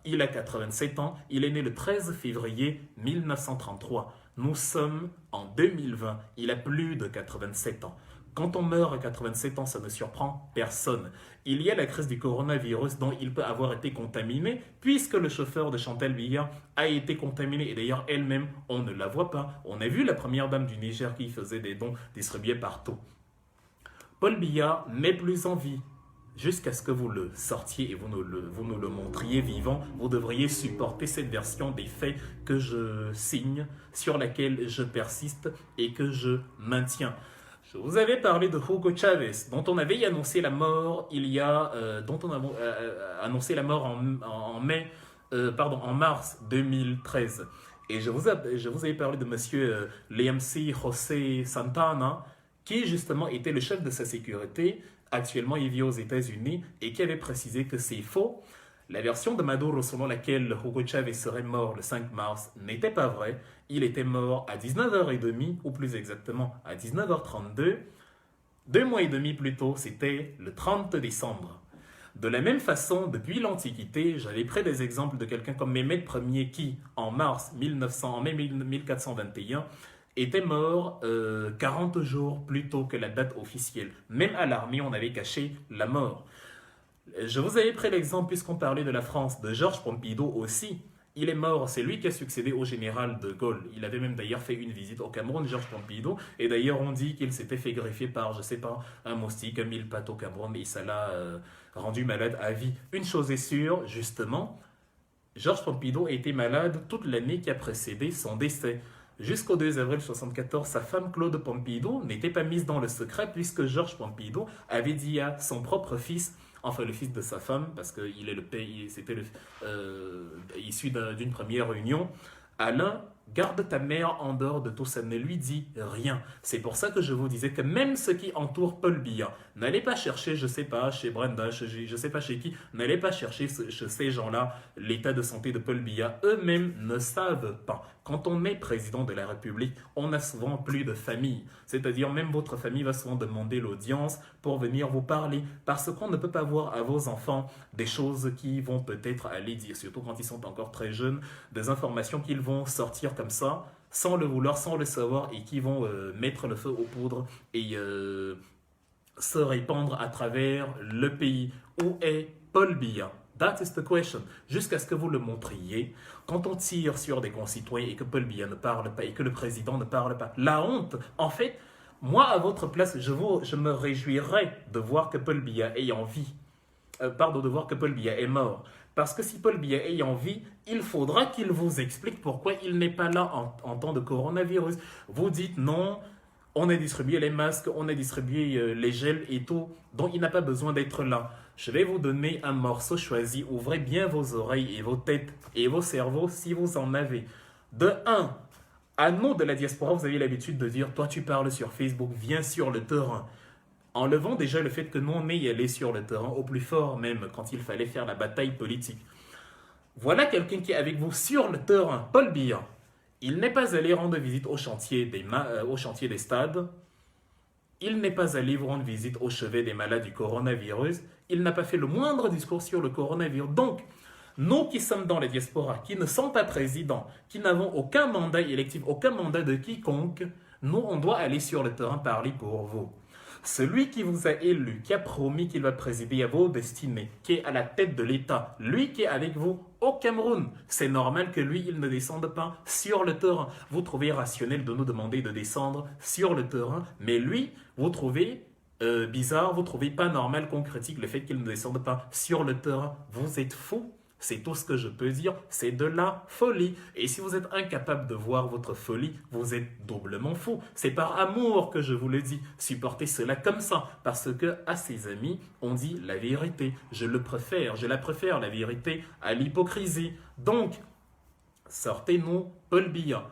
Il a 87 ans. Il est né le 13 février 1933. Nous sommes en 2020. Il a plus de 87 ans. Quand on meurt à 87 ans, ça ne surprend personne. Il y a la crise du coronavirus dont il peut avoir été contaminé, puisque le chauffeur de Chantal Biya a été contaminé. Et d'ailleurs, elle-même, on ne la voit pas. On a vu la première dame du Niger qui faisait des dons distribués partout. Paul Biya n'est plus en vie. Jusqu'à ce que vous le sortiez et vous nous le montriez vivant, vous devriez supporter cette version des faits que je signe, sur laquelle je persiste et que je maintiens. Je vous avais parlé de Hugo Chavez, dont on avait annoncé la mort annoncé la mort en mars 2013. Et je vous avais parlé de monsieur Leamsi José Santana, qui justement était le chef de sa sécurité. Actuellement, il vit aux États-Unis et qui avait précisé que c'est faux. La version de Maduro selon laquelle Hugo Chavez serait mort le 5 mars n'était pas vraie. Il était mort à 19h30, ou plus exactement à 19h32. 2 mois et demi plus tôt, c'était le 30 décembre. De la même façon, depuis l'Antiquité, j'avais pris des exemples de quelqu'un comme Mehmed Ier qui, en mai 1421, était mort 40 jours plus tôt que la date officielle. Même à l'armée, on avait caché la mort. Je vous avais pris l'exemple, puisqu'on parlait de la France, de Georges Pompidou aussi. Il est mort, c'est lui qui a succédé au général de Gaulle. Il avait même d'ailleurs fait une visite au Cameroun, Georges Pompidou. Et d'ailleurs, on dit qu'il s'était fait greffer par, je sais pas, un moustique, un mille pattes au Cameroun, et ça l'a rendu malade à vie. Une chose est sûre, justement, Georges Pompidou a été malade toute l'année qui a précédé son décès. Jusqu'au 2 avril 1974, sa femme Claude Pompidou n'était pas mise dans le secret, puisque Georges Pompidou avait dit à son propre fils, enfin le fils de sa femme, parce qu'il est c'était issu d'une première union, Alain, garde ta mère en dehors de tout ça, ne lui dis rien. C'est pour ça que je vous disais que même ceux qui entourent Paul Biya, n'allez pas chercher, je sais pas, chez Brenda, je sais pas chez qui, n'allez pas chercher chez ces gens-là l'état de santé de Paul Biya. Eux-mêmes ne savent pas. Quand on est président de la République, on a souvent plus de famille. C'est-à-dire même votre famille va souvent demander l'audience pour venir vous parler, parce qu'on ne peut pas voir à vos enfants des choses qui vont peut-être aller dire, surtout quand ils sont encore très jeunes, des informations qu'ils vont sortir comme ça, sans le vouloir, sans le savoir, et qui vont mettre le feu aux poudres et se répandre à travers le pays. Où est Paul Biya? That is the question. Jusqu'à ce que vous le montriez, quand on tire sur des concitoyens et que Paul Biya ne parle pas et que le président ne parle pas, la honte, en fait, moi à votre place, je me réjouirais de voir que Paul Biya est en vie. De voir que Paul Biya est mort. Parce que si Paul Biya est en vie, il faudra qu'il vous explique pourquoi il n'est pas là en temps de coronavirus. Vous dites non, on a distribué les masques, on a distribué les gels et tout, donc il n'a pas besoin d'être là. Je vais vous donner un morceau choisi. Ouvrez bien vos oreilles et vos têtes et vos cerveaux si vous en avez. De 1, à nous de la diaspora, vous avez l'habitude de dire, toi tu parles sur Facebook, viens sur le terrain. Enlevant déjà le fait que nous on est allé sur le terrain, au plus fort même, quand il fallait faire la bataille politique. Voilà quelqu'un qui est avec vous sur le terrain, Paul Biya. Il n'est pas allé rendre visite au chantier des stades. Il n'est pas allé vous rendre visite au chevet des malades du coronavirus. Il n'a pas fait le moindre discours sur le coronavirus. Donc, nous qui sommes dans les diasporas, qui ne sommes pas présidents, qui n'avons aucun mandat électif, aucun mandat de quiconque, nous, on doit aller sur le terrain parler pour vous. Celui qui vous a élu, qui a promis qu'il va présider à vos destinées, qui est à la tête de l'État, lui qui est avec vous au Cameroun, c'est normal que lui, il ne descende pas sur le terrain. Vous trouvez rationnel de nous demander de descendre sur le terrain, mais lui, vous trouvez bizarre, vous trouvez pas normal qu'on critique le fait qu'il ne descende pas sur le terrain. Vous êtes fou. C'est tout ce que je peux dire, c'est de la folie. Et si vous êtes incapable de voir votre folie, vous êtes doublement fou. C'est par amour que je vous le dis. Supportez cela comme ça, parce que à ses amis, on dit la vérité. Je la préfère la vérité à l'hypocrisie. Donc, Sortez-nous Paul Biya.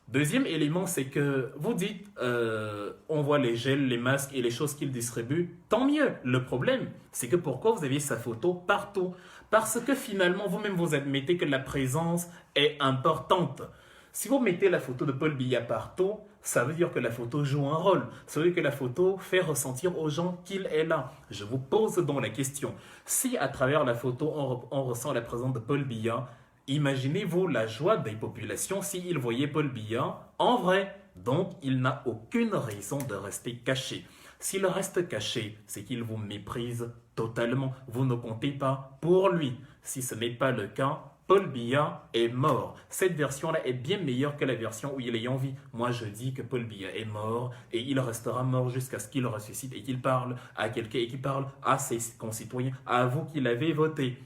Deuxième élément, c'est que vous dites, on voit les gels, les masques et les choses qu'il distribue, tant mieux. Le problème, c'est que pourquoi vous aviez sa photo partout? Parce que finalement, vous-même vous admettez que la présence est importante. Si vous mettez la photo de Paul Biya partout, ça veut dire que la photo joue un rôle. Ça veut dire que la photo fait ressentir aux gens qu'il est là. Je vous pose donc la question. Si à travers la photo, on ressent la présence de Paul Biya, imaginez-vous la joie des populations s'ils voyaient Paul Biya en vrai. Donc, il n'a aucune raison de rester caché. S'il reste caché, c'est qu'il vous méprise totalement. Vous ne comptez pas pour lui. Si ce n'est pas le cas, Paul Biya est mort. Cette version-là est bien meilleure que la version où il est en vie. Moi, je dis que Paul Biya est mort et il restera mort jusqu'à ce qu'il ressuscite et qu'il parle à quelqu'un et qu'il parle à ses concitoyens, à vous qui l'avez voté.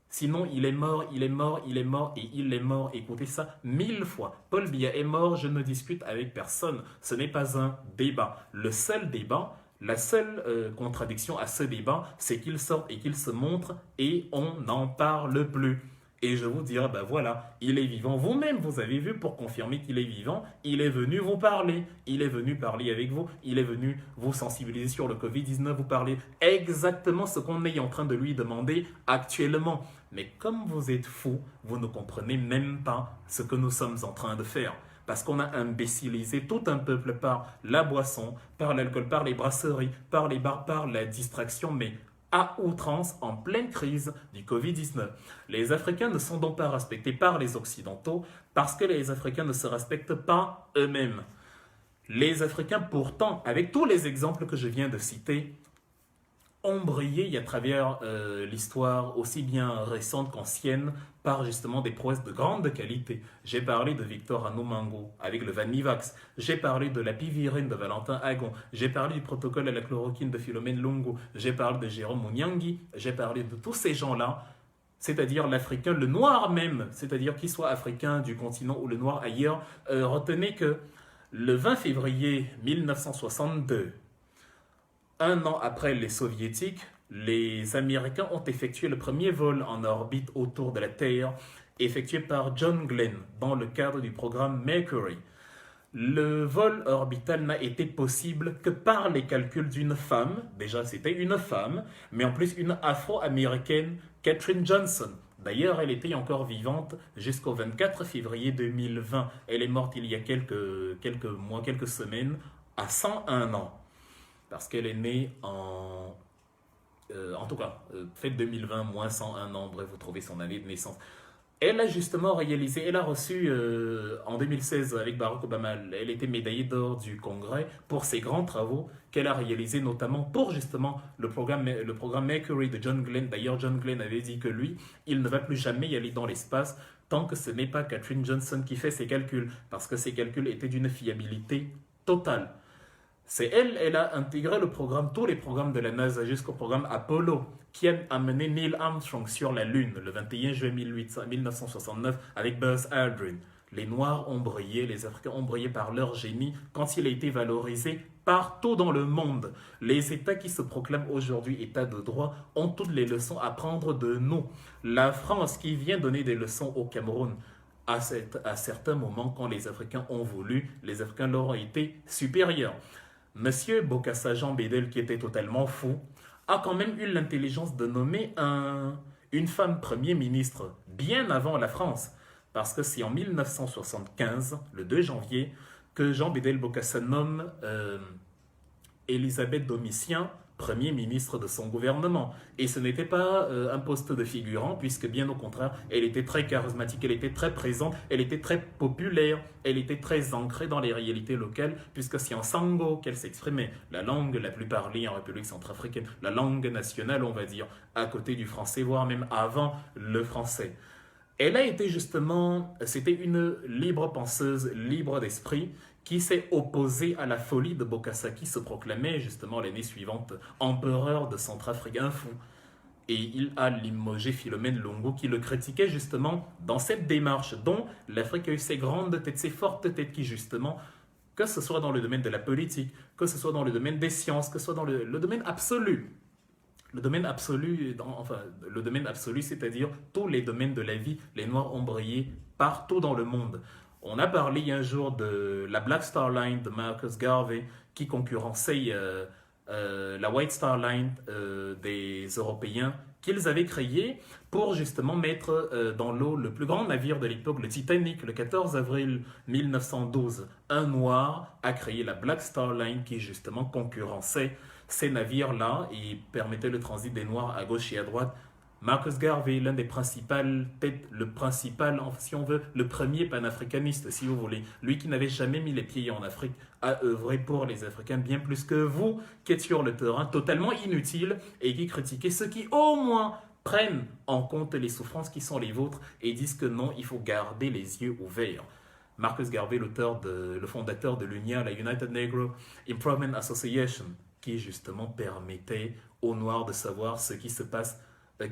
Sinon, il est mort, il est mort, il est mort et il est mort. Écoutez ça 1000 fois. Paul Biya est mort, je ne discute avec personne. Ce n'est pas un débat. Le seul débat, la seule contradiction à ce débat, c'est qu'il sort et qu'il se montre et on n'en parle plus. Et je vous dirais, ben voilà, il est vivant. Vous-même, vous avez vu, pour confirmer qu'il est vivant, il est venu vous parler. Il est venu parler avec vous. Il est venu vous sensibiliser sur le Covid-19, vous parler exactement ce qu'on est en train de lui demander actuellement. Mais comme vous êtes fou, vous ne comprenez même pas ce que nous sommes en train de faire. Parce qu'on a imbécilisé tout un peuple par la boisson, par l'alcool, par les brasseries, par les bars, par la distraction, mais à outrance en pleine crise du Covid-19. Les Africains ne sont donc pas respectés par les Occidentaux parce que les Africains ne se respectent pas eux-mêmes. Les Africains, pourtant, avec tous les exemples que je viens de citer, ont brillé à travers l'histoire aussi bien récente qu'ancienne par justement des prouesses de grande qualité. J'ai parlé de Victor Anomango avec le Vanivax, j'ai parlé de la pivirine de Valentin Agon, j'ai parlé du protocole à la chloroquine de Philomène Lungu, j'ai parlé de Jérôme Mouniangui, j'ai parlé de tous ces gens-là, c'est-à-dire l'Africain, le noir même, c'est-à-dire qu'il soit africain du continent ou le noir ailleurs. Retenez que le 20 février 1962, un an après les Soviétiques, les Américains ont effectué le premier vol en orbite autour de la Terre, effectué par John Glenn dans le cadre du programme Mercury. Le vol orbital n'a été possible que par les calculs d'une femme, déjà c'était une femme, mais en plus une afro-américaine, Katherine Johnson. D'ailleurs, elle était encore vivante jusqu'au 24 février 2020. Elle est morte il y a quelques mois, quelques semaines, à 101 ans. Parce qu'elle est née en tout cas, fête 2020, moins 101 ans, bref, vous trouvez son année de naissance. Elle a justement réalisé, elle a reçu en 2016 avec Barack Obama, elle était médaillée d'or du Congrès pour ses grands travaux qu'elle a réalisés notamment pour justement le programme Mercury de John Glenn. D'ailleurs, John Glenn avait dit que lui, il ne va plus jamais y aller dans l'espace tant que ce n'est pas Katherine Johnson qui fait ses calculs, parce que ses calculs étaient d'une fiabilité totale. C'est elle, elle a intégré le programme, tous les programmes de la NASA jusqu'au programme Apollo, qui a amené Neil Armstrong sur la Lune le 21 juin 1969 avec Buzz Aldrin. Les Noirs ont brillé, les Africains ont brillé par leur génie quand il a été valorisé partout dans le monde. Les États qui se proclament aujourd'hui États de droit ont toutes les leçons à prendre de nous. La France qui vient donner des leçons au Cameroun, à certains moments, quand les Africains ont voulu, les Africains leur ont été supérieurs. Monsieur Bokassa Jean Bédel, qui était totalement fou, a quand même eu l'intelligence de nommer une femme Premier ministre bien avant la France. Parce que c'est en 1975, le 2 janvier, que Jean Bédel Bokassa nomme Elisabeth Domitien Premier ministre de son gouvernement. Et ce n'était pas un poste de figurant, puisque bien au contraire, elle était très charismatique, elle était très présente, elle était très populaire, elle était très ancrée dans les réalités locales, puisque c'est en sango qu'elle s'exprimait, la langue la plus parlée en République centrafricaine, la langue nationale, on va dire, à côté du français, voire même avant le français. Elle a été justement, c'était une libre penseuse, libre d'esprit, qui s'est opposée à la folie de Bokassa, qui se proclamait justement l'année suivante empereur de Centrafrique, un fou. Et il a limogé Philomène Lungu, qui le critiquait justement dans cette démarche, dont l'Afrique a eu ses grandes têtes, ses fortes têtes qui justement, que ce soit dans le domaine de la politique, que ce soit dans le domaine des sciences, que ce soit dans le domaine absolu, le domaine absolu, le domaine absolu, c'est-à-dire tous les domaines de la vie, les Noirs ont brillé partout dans le monde. On a parlé un jour de la Black Star Line de Marcus Garvey qui concurrençait la White Star Line des Européens qu'ils avaient créée pour justement mettre dans l'eau le plus grand navire de l'époque, le Titanic, le 14 avril 1912. Un noir a créé la Black Star Line qui justement concurrençait ces navires-là et permettait le transit des noirs à gauche et à droite. Marcus Garvey, l'un des principales têtes, le principal, si on veut, le premier panafricaniste, si vous voulez, lui qui n'avait jamais mis les pieds en Afrique, a œuvré pour les Africains bien plus que vous qui êtes sur le terrain, totalement inutile et qui critiquez ceux qui au moins prennent en compte les souffrances qui sont les vôtres et disent que non, il faut garder les yeux ouverts. Marcus Garvey, le fondateur de l'UNIA, la United Negro Improvement Association, qui justement permettait aux Noirs de savoir ce qui se passe,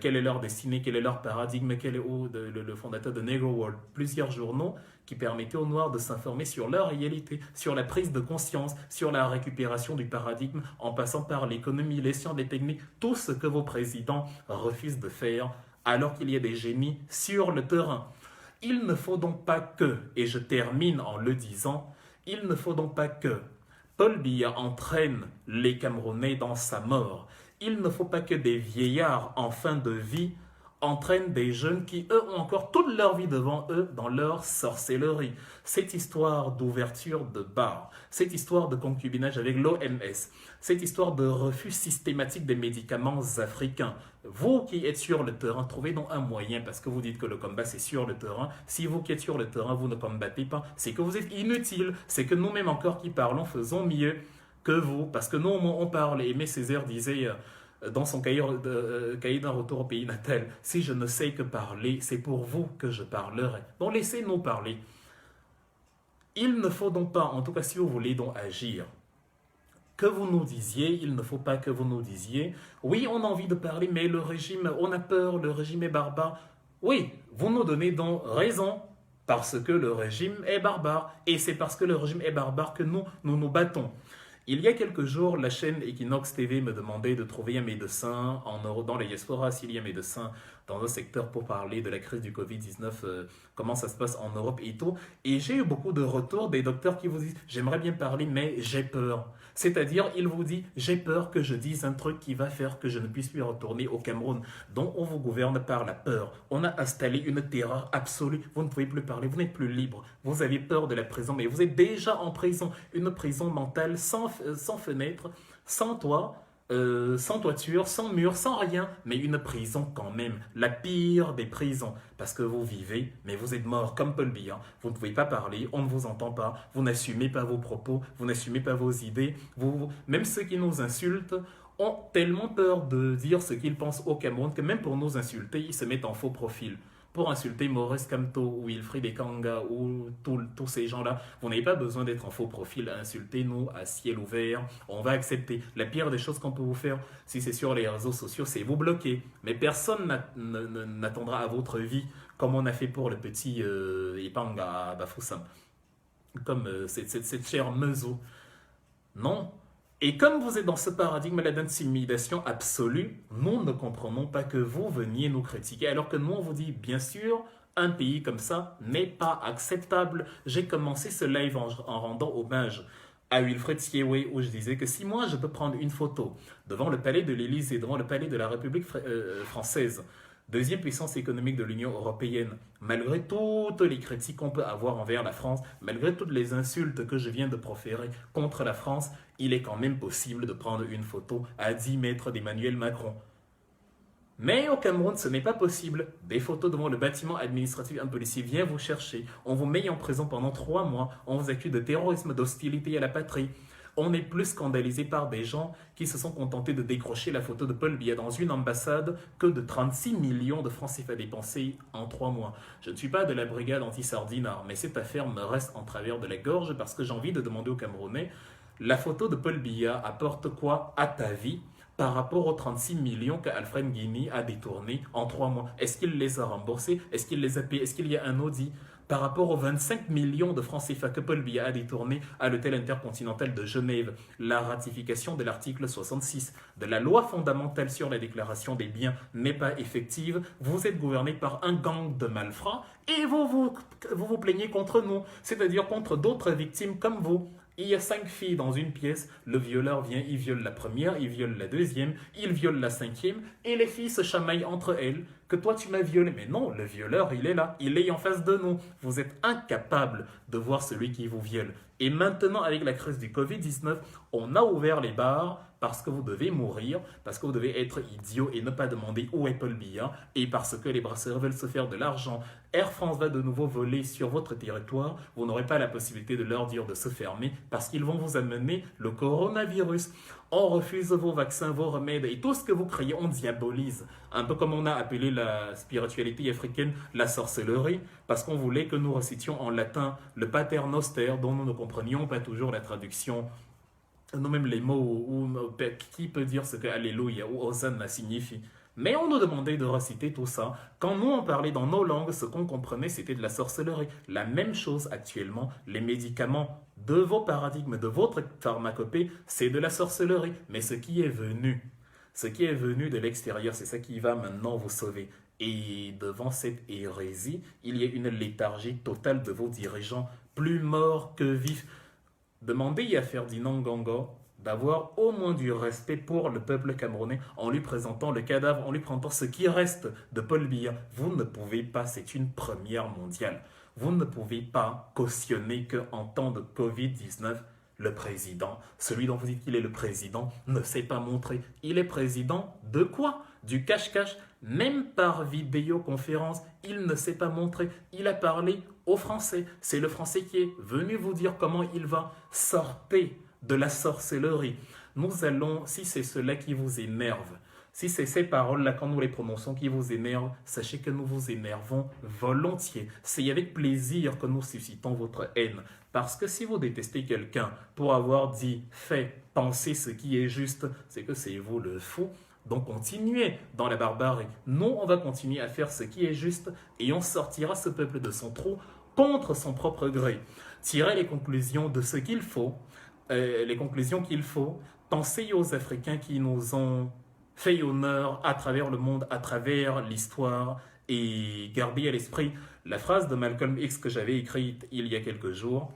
quelle est leur destinée, quel est leur paradigme, quel est le fondateur de Negro World. Plusieurs journaux qui permettaient aux Noirs de s'informer sur leur réalité, sur la prise de conscience, sur la récupération du paradigme, en passant par l'économie, les sciences, les techniques, tout ce que vos présidents refusent de faire, alors qu'il y a des génies sur le terrain. Il ne faut donc pas que, et je termine en le disant, il ne faut donc pas que Paul Biya entraîne les Camerounais dans sa mort. Il ne faut pas que des vieillards en fin de vie entraînent des jeunes qui, eux, ont encore toute leur vie devant eux dans leur sorcellerie. Cette histoire d'ouverture de bar, cette histoire de concubinage avec l'OMS, cette histoire de refus systématique des médicaments africains. Vous qui êtes sur le terrain, trouvez donc un moyen, parce que vous dites que le combat c'est sur le terrain. Si vous qui êtes sur le terrain, vous ne combattez pas, c'est que vous êtes inutile. C'est que nous-mêmes encore qui parlons faisons mieux que vous, parce que nous on parle. Aimé Césaire disait dans son cahier d'un retour au pays natal, si je ne sais que parler, c'est pour vous que je parlerai. Donc laissez-nous parler. Il ne faut donc pas, en tout cas si vous voulez donc agir, que vous nous disiez, il ne faut pas que vous nous disiez, oui on a envie de parler, mais le régime, on a peur, le régime est barbare. Oui, vous nous donnez donc raison, parce que le régime est barbare. Et c'est parce que le régime est barbare que nous nous battons. Il y a quelques jours, la chaîne Equinox TV me demandait de trouver un médecin dans la diaspora, s'il y a un médecin dans un secteur pour parler de la crise du Covid-19, comment ça se passe en Europe et tout. Et j'ai eu beaucoup de retours des docteurs qui vous disent « j'aimerais bien parler, mais j'ai peur ». C'est-à-dire, il vous dit « j'ai peur que je dise un truc qui va faire que je ne puisse plus retourner au Cameroun ». Donc, on vous gouverne par la peur. On a installé une terreur absolue. Vous ne pouvez plus parler, vous n'êtes plus libre. Vous avez peur de la prison, mais vous êtes déjà en prison. Une prison mentale sans fenêtre, sans toit, sans toiture, sans mur, sans rien, mais une prison quand même, la pire des prisons, parce que vous vivez, mais vous êtes mort comme Paul Biya, vous ne pouvez pas parler, on ne vous entend pas, vous n'assumez pas vos propos, vous n'assumez pas vos idées, même ceux qui nous insultent ont tellement peur de dire ce qu'ils pensent au Cameroun que même pour nous insulter, ils se mettent en faux profil. Pour insulter Maurice Kamto ou Wilfried Ekanga ou tous ces gens-là, vous n'avez pas besoin d'être en faux profil. Insultez-nous à ciel ouvert, on va accepter. La pire des choses qu'on peut vous faire, si c'est sur les réseaux sociaux, c'est vous bloquer. Mais personne n'attendra à votre vie comme on a fait pour le petit Ipanga Bafoussam, comme cette chère Mezo. Non. Et comme vous êtes dans ce paradigme-là d'intimidation absolue, nous ne comprenons pas que vous veniez nous critiquer, alors que nous, on vous dit, bien sûr, un pays comme ça n'est pas acceptable. J'ai commencé ce live en rendant hommage à Wilfred Siéwé, où je disais que si moi, je peux prendre une photo devant le palais de l'Élysée, devant le palais de la République française, deuxième puissance économique de l'Union européenne, malgré toutes les critiques qu'on peut avoir envers la France, malgré toutes les insultes que je viens de proférer contre la France, il est quand même possible de prendre une photo à 10 mètres d'Emmanuel Macron. Mais au Cameroun, ce n'est pas possible. Des photos devant le bâtiment administratif, un policier vient vous chercher, on vous met en prison pendant 3 mois, on vous accuse de terrorisme, d'hostilité à la patrie. On est plus scandalisé par des gens qui se sont contentés de décrocher la photo de Paul Biya dans une ambassade que de 36 millions de francs CFA dépensés en 3 mois. Je ne suis pas de la brigade anti-Sardinard, mais cette affaire me reste en travers de la gorge parce que j'ai envie de demander aux Camerounais, la photo de Paul Biya apporte quoi à ta vie par rapport aux 36 millions qu'Alfred Guigny a détournés en 3 mois? Est-ce qu'il les a remboursés? Est-ce qu'il les a payés? Est-ce qu'il y a un audit? par rapport aux 25 millions de francs CFA que Paul Biya a détournés à l'hôtel intercontinental de Genève, la ratification de l'article 66 de la loi fondamentale sur la déclaration des biens n'est pas effective, vous êtes gouverné par un gang de malfrats et vous plaignez contre nous, c'est-à-dire contre d'autres victimes comme vous. Il y a 5 filles dans une pièce, le violeur vient, il viole la première, il viole la deuxième, il viole la cinquième, et les filles se chamaillent entre elles, que toi tu m'as violé. Mais non, le violeur, il est là, il est en face de nous. Vous êtes incapable de voir celui qui vous viole. Et maintenant, avec la crise du Covid-19, on a ouvert les bars parce que vous devez mourir, parce que vous devez être idiot et ne pas demander où est Paul Biya, et parce que les brasseurs veulent se faire de l'argent. Air France va de nouveau voler sur votre territoire, vous n'aurez pas la possibilité de leur dire de se fermer parce qu'ils vont vous amener le coronavirus. On refuse vos vaccins, vos remèdes et tout ce que vous créez, on diabolise. Un peu comme on a appelé la spiritualité africaine la sorcellerie, parce qu'on voulait que nous récitions en latin le Pater Noster, dont nous ne comprenions pas toujours la traduction. Non, même les mots, qui peut dire ce que Alléluia ou Hosanna signifie. Mais on nous demandait de reciter tout ça. Quand nous, on parlait dans nos langues, ce qu'on comprenait, c'était de la sorcellerie. La même chose actuellement, les médicaments de vos paradigmes, de votre pharmacopée, c'est de la sorcellerie. Mais ce qui est venu de l'extérieur, c'est ça qui va maintenant vous sauver. Et devant cette hérésie, il y a une léthargie totale de vos dirigeants, plus morts que vifs. Demandez à Ferdinand Ganga d'avoir au moins du respect pour le peuple camerounais en lui présentant le cadavre, en lui présentant ce qui reste de Paul Biya. Vous ne pouvez pas, c'est une première mondiale, vous ne pouvez pas cautionner qu'en temps de Covid-19, le président, celui dont vous dites qu'il est le président, ne s'est pas montré. Il est président de quoi? Du cache-cache. Même par vidéoconférence, il ne s'est pas montré. Il a parlé au Français. C'est le Français qui est venu vous dire comment il va. Sortez de la sorcellerie. Nous allons, si c'est cela qui vous énerve, si c'est ces paroles-là, quand nous les prononçons, qui vous énervent, sachez que nous vous énervons volontiers. C'est avec plaisir que nous suscitons votre haine. Parce que si vous détestez quelqu'un pour avoir dit, fait, pensé ce qui est juste, c'est que c'est vous le fou. Donc continuez dans la barbarie. Nous, on va continuer à faire ce qui est juste et on sortira ce peuple de son trou contre son propre gré. Tirez les conclusions de ce qu'il faut, les conclusions qu'il faut. Pensez aux Africains qui nous ont fait honneur à travers le monde, à travers l'histoire, et gardez à l'esprit la phrase de Malcolm X que j'avais écrite il y a quelques jours.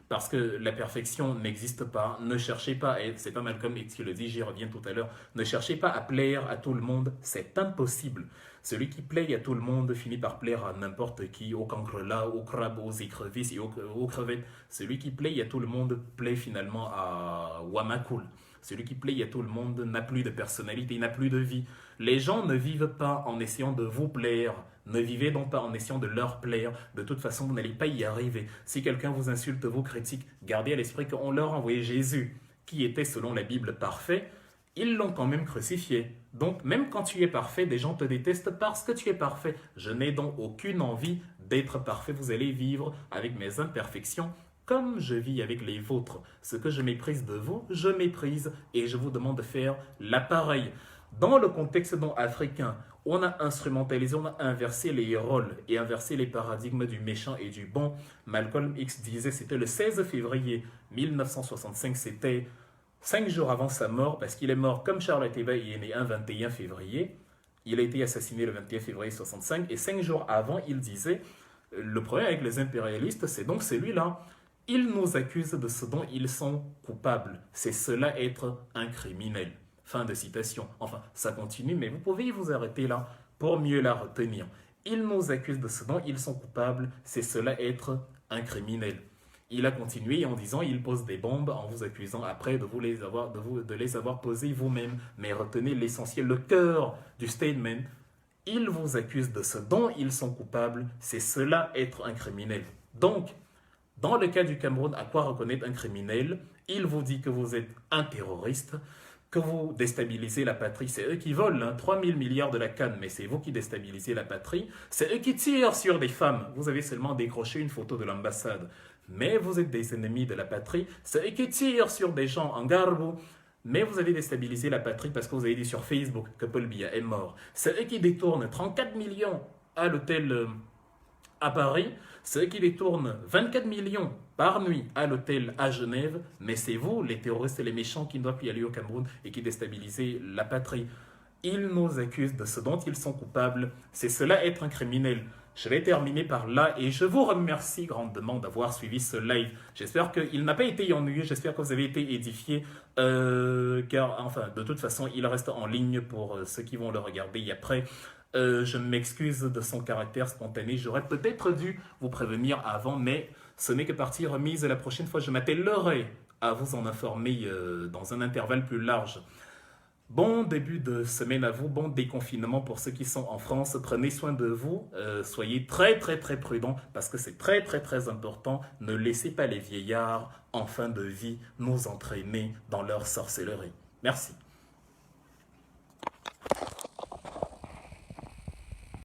Parce que la perfection n'existe pas. Ne cherchez pas à être, c'est pas Malcolm X qui le dit, j'y reviens tout à l'heure. Ne cherchez pas à plaire à tout le monde, c'est impossible. Celui qui plaît à tout le monde finit par plaire à n'importe qui, au cancrelat, aux crabes, aux écrevisses et aux crevettes. Celui qui plaît à tout le monde plaît finalement à Wamakul. Celui qui plaît à tout le monde n'a plus de personnalité, n'a plus de vie. Les gens ne vivent pas en essayant de vous plaire. Ne vivez donc pas en essayant de leur plaire. De toute façon, vous n'allez pas y arriver. Si quelqu'un vous insulte, vous critique, gardez à l'esprit qu'on leur a envoyé Jésus, qui était selon la Bible parfait. Ils l'ont quand même crucifié. Donc, même quand tu es parfait, des gens te détestent parce que tu es parfait. Je n'ai donc aucune envie d'être parfait. Vous allez vivre avec mes imperfections comme je vis avec les vôtres. Ce que je méprise de vous, je méprise et je vous demande de faire l'appareil. Dans le contexte africain, on a instrumentalisé, on a inversé les rôles et inversé les paradigmes du méchant et du bon. Malcolm X disait, c'était le 16 février 1965, c'était 5 jours avant sa mort, parce qu'il est mort comme Charles Teba, il est né un 21 février. Il a été assassiné le 21 février 65, et 5 jours avant, il disait, le problème avec les impérialistes, c'est donc celui-là. Ils nous accusent de ce dont ils sont coupables. C'est cela être un criminel. Fin de citation. Enfin, ça continue, mais vous pouvez vous arrêter là pour mieux la retenir. Ils nous accusent de ce dont ils sont coupables. C'est cela être un criminel. Il a continué en disant, il pose des bombes en vous accusant après de les avoir posées vous-même. Mais retenez l'essentiel, le cœur du statement. Ils vous accusent de ce dont ils sont coupables. C'est cela être un criminel. Donc, dans le cas du Cameroun, à quoi reconnaître un criminel? Il vous dit que vous êtes un terroriste, que vous déstabilisez la patrie. C'est eux qui volent 3 000 milliards de la canne, mais c'est vous qui déstabilisez la patrie. C'est eux qui tirent sur des femmes. Vous avez seulement décroché une photo de l'ambassade. Mais vous êtes des ennemis de la patrie. C'est eux qui tirent sur des gens en Garbou. Mais vous avez déstabilisé la patrie parce que vous avez dit sur Facebook que Paul Biya est mort. C'est eux qui détournent 34 millions à l'hôtel à Paris, ceux qui détournent 24 millions par nuit à l'hôtel à Genève, mais c'est vous, les terroristes et les méchants, qui ne doivent plus aller au Cameroun et qui déstabilisez la patrie. Ils nous accusent de ce dont ils sont coupables. C'est cela être un criminel. Je vais terminer par là et je vous remercie grandement d'avoir suivi ce live. J'espère qu'il n'a pas été ennuyeux, j'espère que vous avez été édifiés, car enfin, de toute façon, il reste en ligne pour ceux qui vont le regarder et après. Je m'excuse de son caractère spontané. J'aurais peut-être dû vous prévenir avant, mais ce n'est que partie remise. La prochaine fois, je m'attellerai à vous en informer dans un intervalle plus large. Bon début de semaine à vous, bon déconfinement pour ceux qui sont en France. Prenez soin de vous, soyez très très très prudents parce que c'est très très très important. Ne laissez pas les vieillards en fin de vie nous entraîner dans leur sorcellerie. Merci.